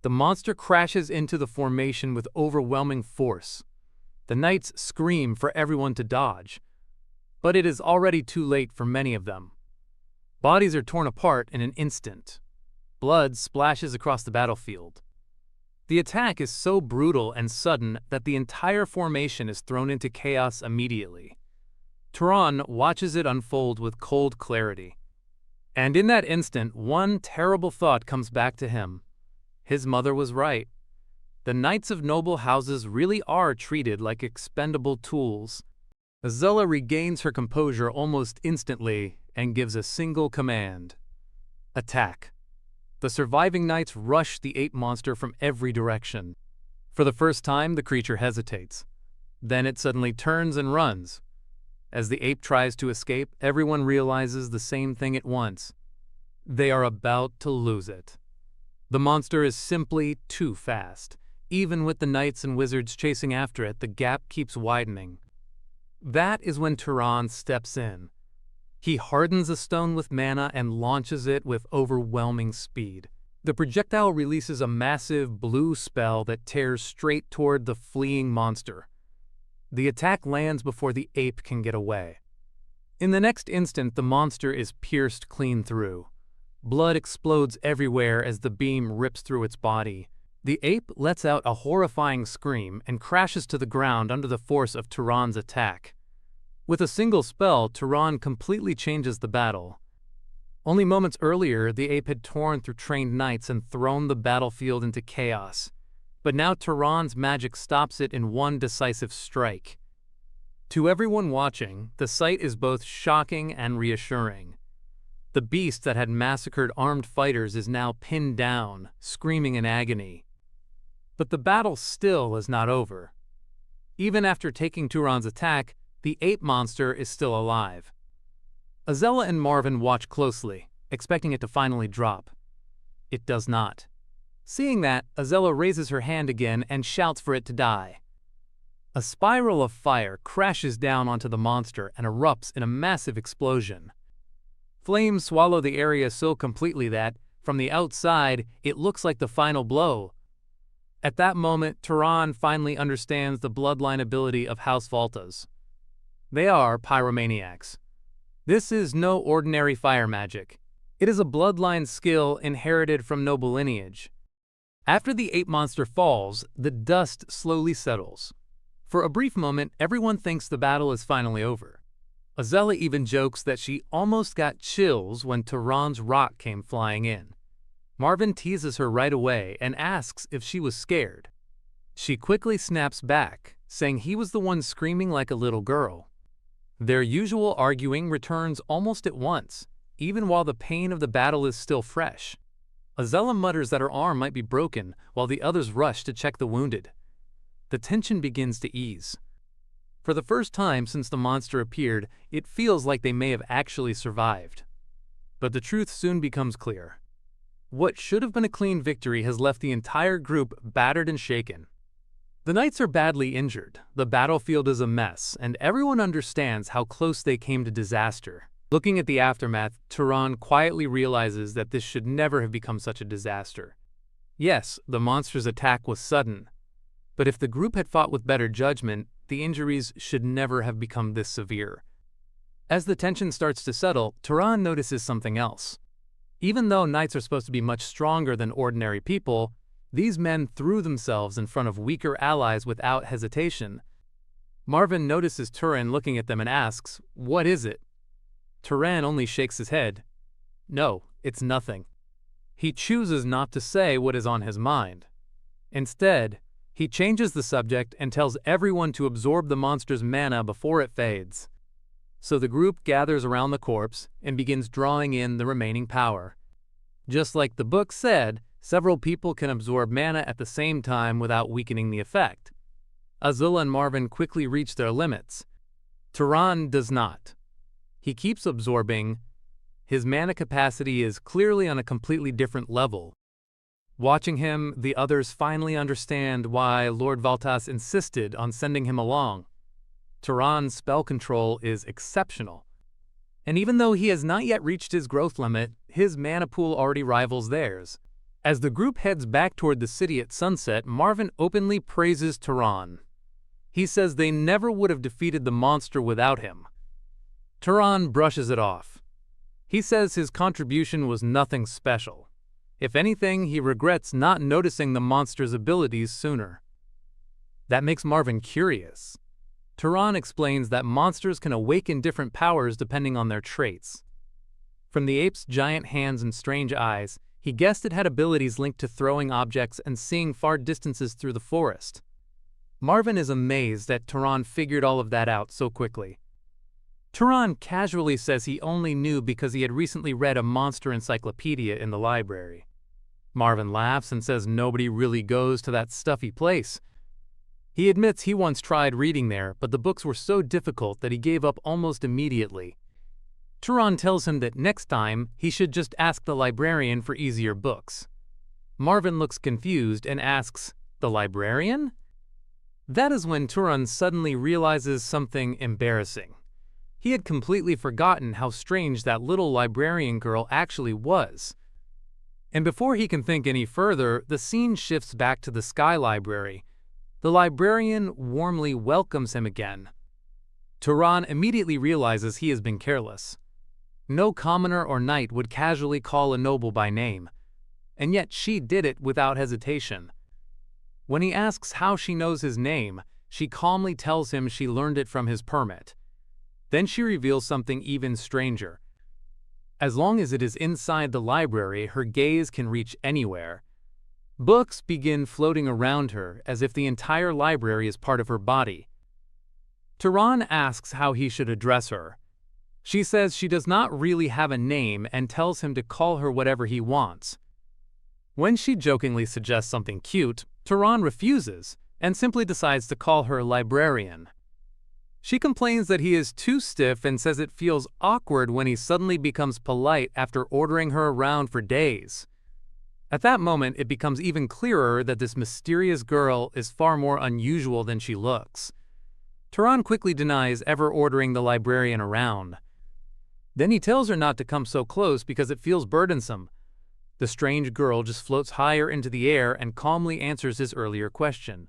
The monster crashes into the formation with overwhelming force. The knights scream for everyone to dodge, but it is already too late for many of them. Bodies are torn apart in an instant. Blood splashes across the battlefield. The attack is so brutal and sudden that the entire formation is thrown into chaos immediately. Turan watches it unfold with cold clarity. And in that instant, one terrible thought comes back to him. His mother was right. The knights of noble houses really are treated like expendable tools. Azella regains her composure almost instantly and gives a single command. Attack. The surviving knights rush the ape monster from every direction. For the first time, the creature hesitates. Then it suddenly turns and runs. As the ape tries to escape, everyone realizes the same thing at once. They are about to lose it. The monster is simply too fast. Even with the knights and wizards chasing after it, the gap keeps widening. That is when Turan steps in. He hardens a stone with mana and launches it with overwhelming speed. The projectile releases a massive blue spell that tears straight toward the fleeing monster. The attack lands before the ape can get away. In the next instant, the monster is pierced clean through. Blood explodes everywhere as the beam rips through its body. The ape lets out a horrifying scream and crashes to the ground under the force of Turan's attack. With a single spell, Turan completely changes the battle. Only moments earlier, the ape had torn through trained knights and thrown the battlefield into chaos. But now Turan's magic stops it in one decisive strike. To everyone watching, the sight is both shocking and reassuring. The beast that had massacred armed fighters is now pinned down, screaming in agony. But the battle still is not over. Even after taking Turan's attack, the ape monster is still alive. Azella and Marvin watch closely, expecting it to finally drop. It does not. Seeing that, Azella raises her hand again and shouts for it to die. A spiral of fire crashes down onto the monster and erupts in a massive explosion. Flames swallow the area so completely that, from the outside, it looks like the final blow. At that moment, Turan finally understands the bloodline ability of House Voltas. They are pyromaniacs. This is no ordinary fire magic. It is a bloodline skill inherited from noble lineage. After the ape monster falls, the dust slowly settles. For a brief moment, everyone thinks the battle is finally over. Azella even jokes that she almost got chills when Turan's rock came flying in. Marvin teases her right away and asks if she was scared. She quickly snaps back, saying he was the one screaming like a little girl. Their usual arguing returns almost at once, even while the pain of the battle is still fresh. Azella mutters that her arm might be broken, while the others rush to check the wounded. The tension begins to ease. For the first time since the monster appeared, it feels like they may have actually survived. But the truth soon becomes clear. What should have been a clean victory has left the entire group battered and shaken. The knights are badly injured, the battlefield is a mess, and everyone understands how close they came to disaster. Looking at the aftermath, Turan quietly realizes that this should never have become such a disaster. Yes, the monster's attack was sudden, but if the group had fought with better judgment, the injuries should never have become this severe. As the tension starts to settle, Turan notices something else. Even though knights are supposed to be much stronger than ordinary people, these men threw themselves in front of weaker allies without hesitation. Marvin notices Turan looking at them and asks, "What is it?" Turan only shakes his head. No, it's nothing. He chooses not to say what is on his mind. Instead, he changes the subject and tells everyone to absorb the monster's mana before it fades. So the group gathers around the corpse and begins drawing in the remaining power. Just like the book said, several people can absorb mana at the same time without weakening the effect. Azula and Marvin quickly reach their limits. Turan does not. He keeps absorbing. His mana capacity is clearly on a completely different level. Watching him, the others finally understand why Lord Valtas insisted on sending him along. Turan's spell control is exceptional. And even though he has not yet reached his growth limit, his mana pool already rivals theirs. As the group heads back toward the city at sunset, Marvin openly praises Turan. He says they never would have defeated the monster without him. Turan brushes it off. He says his contribution was nothing special. If anything, he regrets not noticing the monster's abilities sooner. That makes Marvin curious. Turan explains that monsters can awaken different powers depending on their traits. From the ape's giant hands and strange eyes, he guessed it had abilities linked to throwing objects and seeing far distances through the forest. Marvin is amazed that Turan figured all of that out so quickly. Turan casually says he only knew because he had recently read a monster encyclopedia in the library. Marvin laughs and says nobody really goes to that stuffy place. He admits he once tried reading there, but the books were so difficult that he gave up almost immediately. Turan tells him that next time he should just ask the librarian for easier books. Marvin looks confused and asks, "The librarian?" That is when Turan suddenly realizes something embarrassing. He had completely forgotten how strange that little librarian girl actually was. And before he can think any further, the scene shifts back to the Sky Library. The librarian warmly welcomes him again. Turan immediately realizes he has been careless. No commoner or knight would casually call a noble by name, and yet she did it without hesitation. When he asks how she knows his name, she calmly tells him she learned it from his permit. Then she reveals something even stranger. As long as it is inside the library, her gaze can reach anywhere. Books begin floating around her as if the entire library is part of her body. Turan asks how he should address her. She says she does not really have a name and tells him to call her whatever he wants. When she jokingly suggests something cute, Turan refuses and simply decides to call her librarian. She complains that he is too stiff and says it feels awkward when he suddenly becomes polite after ordering her around for days. At that moment, it becomes even clearer that this mysterious girl is far more unusual than she looks. Turan quickly denies ever ordering the librarian around. Then he tells her not to come so close because it feels burdensome. The strange girl just floats higher into the air and calmly answers his earlier question.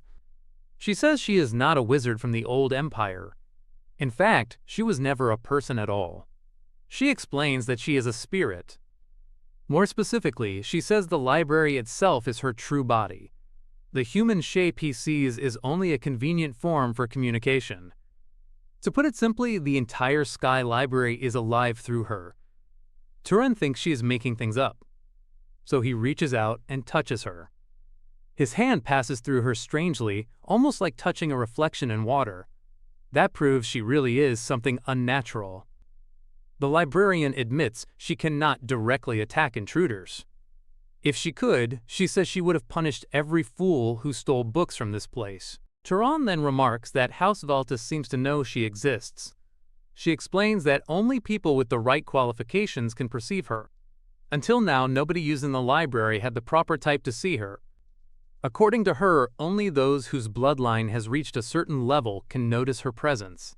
She says she is not a wizard from the old empire. In fact, she was never a person at all. She explains that she is a spirit. More specifically, she says the library itself is her true body. The human shape he sees is only a convenient form for communication. To put it simply, the entire Sky Library is alive through her. Turan thinks she is making things up, so he reaches out and touches her. His hand passes through her strangely, almost like touching a reflection in water. That proves she really is something unnatural. The librarian admits she cannot directly attack intruders. If she could, she says she would have punished every fool who stole books from this place. Turan then remarks that House Valtus seems to know she exists. She explains that only people with the right qualifications can perceive her. Until now, nobody using the library had the proper type to see her. According to her, only those whose bloodline has reached a certain level can notice her presence.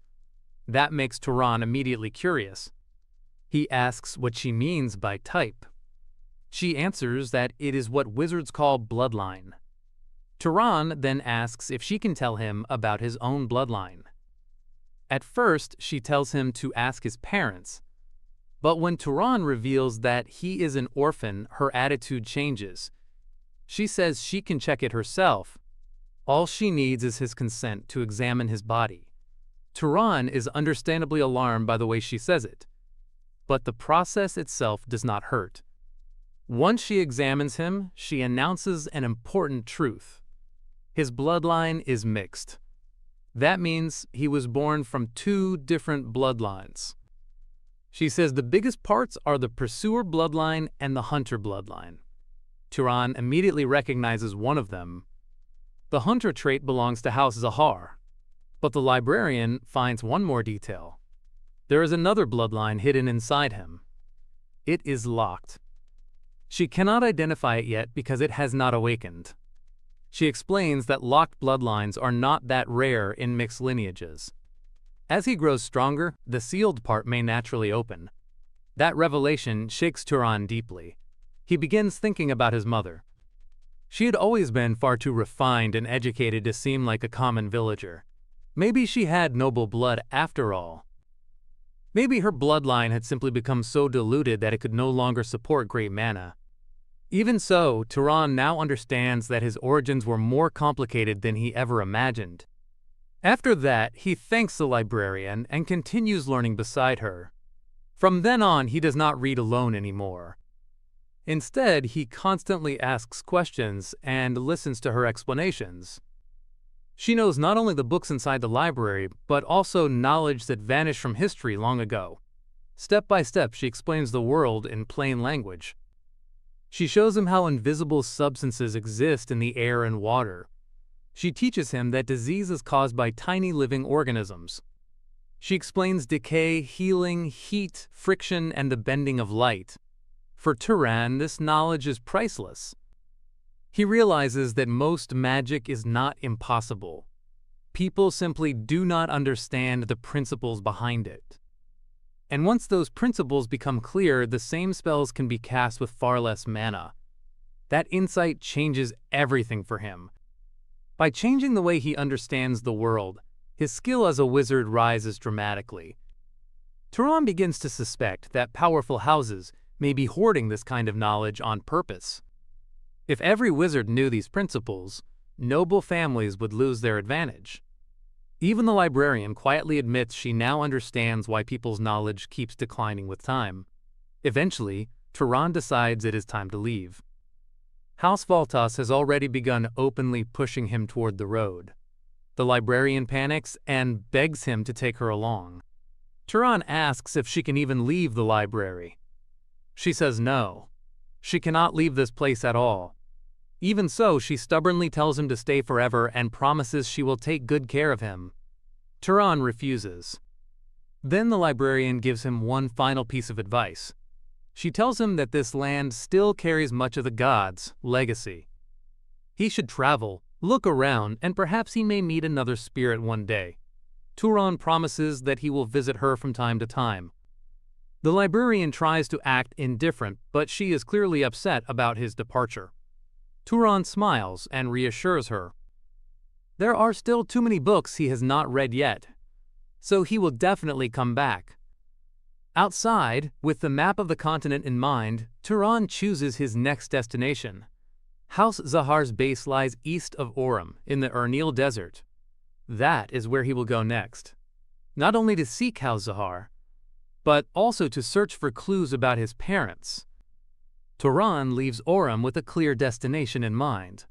That makes Turan immediately curious. He asks what she means by type. She answers that it is what wizards call bloodline. Turan then asks if she can tell him about his own bloodline. At first, she tells him to ask his parents. But when Turan reveals that he is an orphan, her attitude changes. She says she can check it herself. All she needs is his consent to examine his body. Turan is understandably alarmed by the way she says it. But the process itself does not hurt. Once she examines him, she announces an important truth. His bloodline is mixed. That means he was born from two different bloodlines. She says the biggest parts are the pursuer bloodline and the hunter bloodline. Turan immediately recognizes one of them. The hunter trait belongs to House Zahar, but the librarian finds one more detail. There is another bloodline hidden inside him. It is locked. She cannot identify it yet because it has not awakened. She explains that locked bloodlines are not that rare in mixed lineages. As he grows stronger, the sealed part may naturally open. That revelation shakes Turan deeply. He begins thinking about his mother. She had always been far too refined and educated to seem like a common villager. Maybe she had noble blood after all. Maybe her bloodline had simply become so diluted that it could no longer support great mana. Even so, Turan now understands that his origins were more complicated than he ever imagined. After that, he thanks the librarian and continues learning beside her. From then on, he does not read alone anymore. Instead, he constantly asks questions and listens to her explanations. She knows not only the books inside the library, but also knowledge that vanished from history long ago. Step by step, she explains the world in plain language. She shows him how invisible substances exist in the air and water. She teaches him that disease is caused by tiny living organisms. She explains decay, healing, heat, friction, and the bending of light. For Turan, this knowledge is priceless. He realizes that most magic is not impossible. People simply do not understand the principles behind it. And once those principles become clear, the same spells can be cast with far less mana. That insight changes everything for him. By changing the way he understands the world, his skill as a wizard rises dramatically. Turan begins to suspect that powerful houses may be hoarding this kind of knowledge on purpose. If every wizard knew these principles, noble families would lose their advantage. Even the librarian quietly admits she now understands why people's knowledge keeps declining with time. Eventually, Turan decides it is time to leave. House Valtas has already begun openly pushing him toward the road. The librarian panics and begs him to take her along. Turan asks if she can even leave the library. She says no. She cannot leave this place at all. Even so, she stubbornly tells him to stay forever and promises she will take good care of him. Turan refuses. Then the librarian gives him one final piece of advice. She tells him that this land still carries much of the gods' legacy. He should travel, look around, and perhaps he may meet another spirit one day. Turan promises that he will visit her from time to time. The librarian tries to act indifferent, but she is clearly upset about his departure. Turan smiles and reassures her. There are still too many books he has not read yet, so he will definitely come back. Outside, with the map of the continent in mind, Turan chooses his next destination. House Zahar's base lies east of Orem, in the Ernil Desert. That is where he will go next. Not only to seek House Zahar, but also to search for clues about his parents. Turan leaves Orem with a clear destination in mind.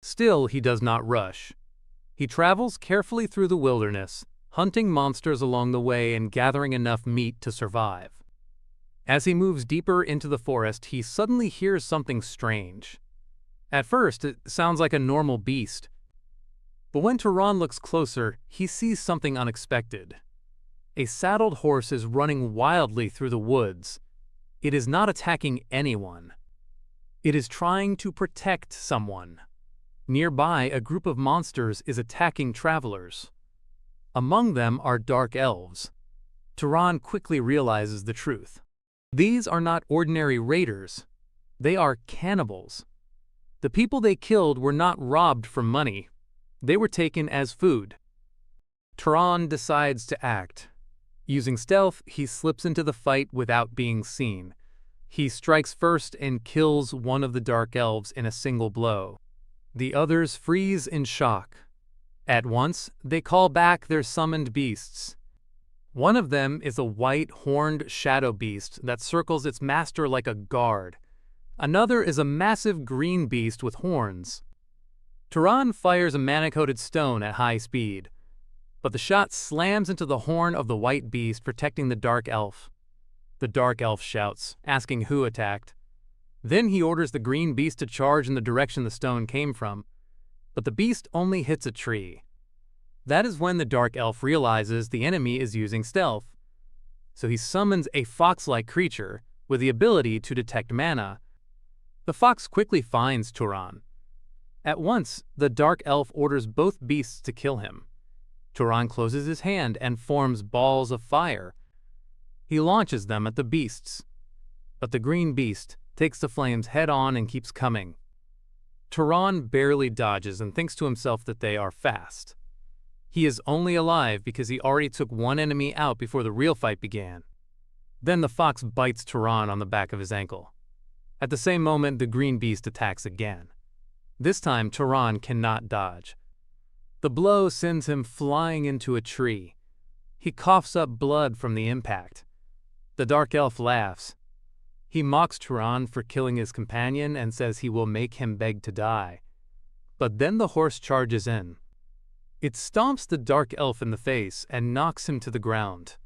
Still, he does not rush. He travels carefully through the wilderness, hunting monsters along the way and gathering enough meat to survive. As he moves deeper into the forest, he suddenly hears something strange. At first, it sounds like a normal beast. But when Turan looks closer, he sees something unexpected. A saddled horse is running wildly through the woods. It is not attacking anyone. It is trying to protect someone. Nearby, a group of monsters is attacking travelers. Among them are dark elves. Turan quickly realizes the truth. These are not ordinary raiders. They are cannibals. The people they killed were not robbed for money. They were taken as food. Turan decides to act. Using stealth, he slips into the fight without being seen. He strikes first and kills one of the dark elves in a single blow. The others freeze in shock. At once, they call back their summoned beasts. One of them is a white, horned shadow beast that circles its master like a guard. Another is a massive green beast with horns. Turan fires a mana-coated stone at high speed, but the shot slams into the horn of the white beast, protecting the dark elf. The dark elf shouts, asking who attacked. Then he orders the green beast to charge in the direction the stone came from, but the beast only hits a tree. That is when the dark elf realizes the enemy is using stealth. So he summons a fox-like creature with the ability to detect mana. The fox quickly finds Turan. At once, the dark elf orders both beasts to kill him. Turan closes his hand and forms balls of fire. He launches them at the beasts, but the green beast takes the flames head-on and keeps coming. Turan barely dodges and thinks to himself that they are fast. He is only alive because he already took one enemy out before the real fight began. Then the fox bites Turan on the back of his ankle. At the same moment, the green beast attacks again. This time, Turan cannot dodge. The blow sends him flying into a tree. He coughs up blood from the impact. The dark elf laughs. He mocks Turan for killing his companion and says he will make him beg to die. But then the horse charges in. It stomps the dark elf in the face and knocks him to the ground.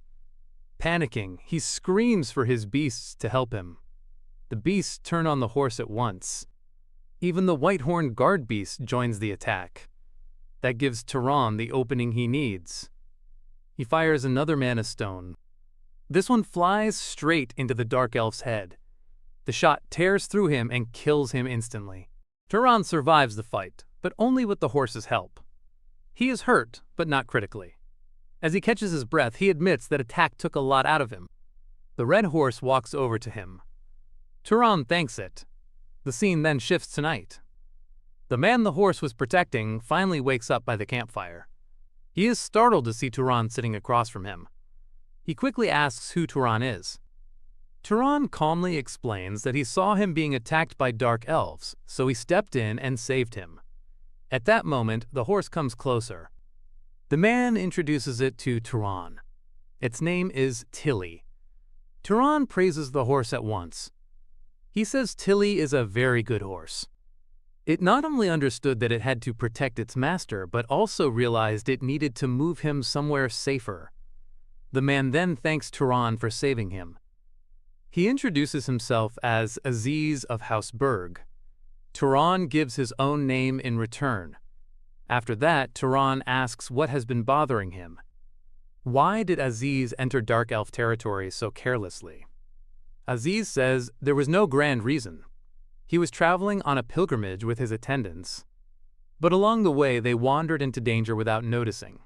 Panicking, he screams for his beasts to help him. The beasts turn on the horse at once. Even the white-horned guard beast joins the attack. That gives Turan the opening he needs. He fires another mana stone. This one flies straight into the dark elf's head. The shot tears through him and kills him instantly. Turan survives the fight, but only with the horse's help. He is hurt, but not critically. As he catches his breath, he admits that attack took a lot out of him. The red horse walks over to him. Turan thanks it. The scene then shifts to night. The man the horse was protecting finally wakes up by the campfire. He is startled to see Turan sitting across from him. He quickly asks who Turan is. Turan calmly explains that he saw him being attacked by dark elves, so he stepped in and saved him. At that moment, the horse comes closer. The man introduces it to Turan. Its name is Tilly. Turan praises the horse at once. He says Tilly is a very good horse. It not only understood that it had to protect its master, but also realized it needed to move him somewhere safer. The man then thanks Turan for saving him. He introduces himself as Aziz of House Berg. Turan gives his own name in return. After that, Turan asks what has been bothering him. Why did Aziz enter Dark Elf territory so carelessly? Aziz says there was no grand reason. He was traveling on a pilgrimage with his attendants. But along the way, they wandered into danger without noticing.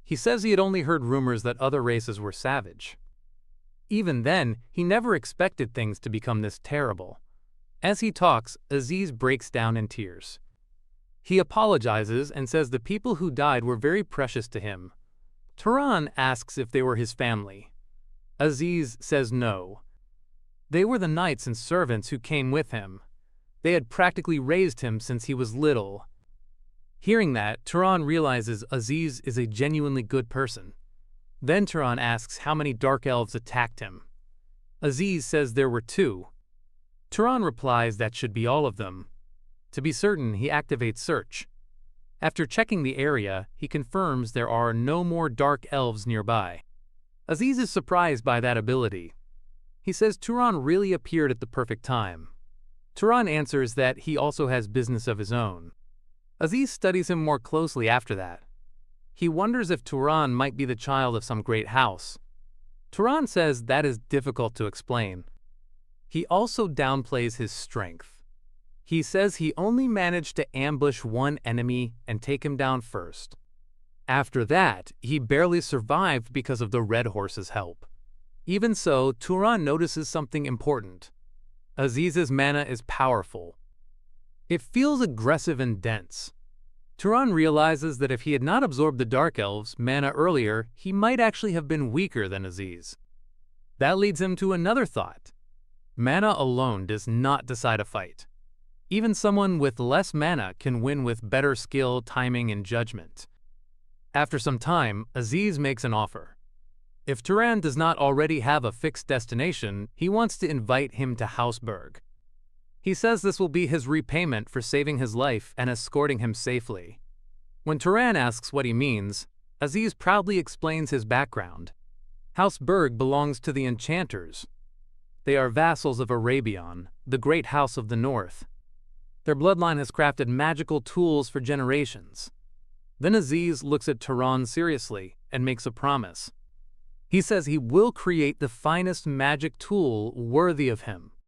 He says he had only heard rumors that other races were savage. Even then, he never expected things to become this terrible. As he talks, Aziz breaks down in tears. He apologizes and says the people who died were very precious to him. Turan asks if they were his family. Aziz says no. They were the knights and servants who came with him. They had practically raised him since he was little. Hearing that, Turan realizes Aziz is a genuinely good person. Then Turan asks how many dark elves attacked him. Aziz says there were 2. Turan replies that should be all of them. To be certain, he activates search. After checking the area, he confirms there are no more dark elves nearby. Aziz is surprised by that ability. He says Turan really appeared at the perfect time. Turan answers that he also has business of his own. Aziz studies him more closely after that. He wonders if Turan might be the child of some great house. Turan says that is difficult to explain. He also downplays his strength. He says he only managed to ambush one enemy and take him down first. After that, he barely survived because of the Red Horse's help. Even so, Turan notices something important. Aziz's mana is powerful. It feels aggressive and dense. Turan realizes that if he had not absorbed the Dark Elves' mana earlier, he might actually have been weaker than Aziz. That leads him to another thought. Mana alone does not decide a fight. Even someone with less mana can win with better skill, timing, and judgment. After some time, Aziz makes an offer. If Turan does not already have a fixed destination, he wants to invite him to House Berg. He says this will be his repayment for saving his life and escorting him safely. When Turan asks what he means, Aziz proudly explains his background. House Berg belongs to the enchanters. They are vassals of Arabion, the great house of the north. Their bloodline has crafted magical tools for generations. Then Aziz looks at Turan seriously and makes a promise. He says he will create the finest magic tool worthy of him.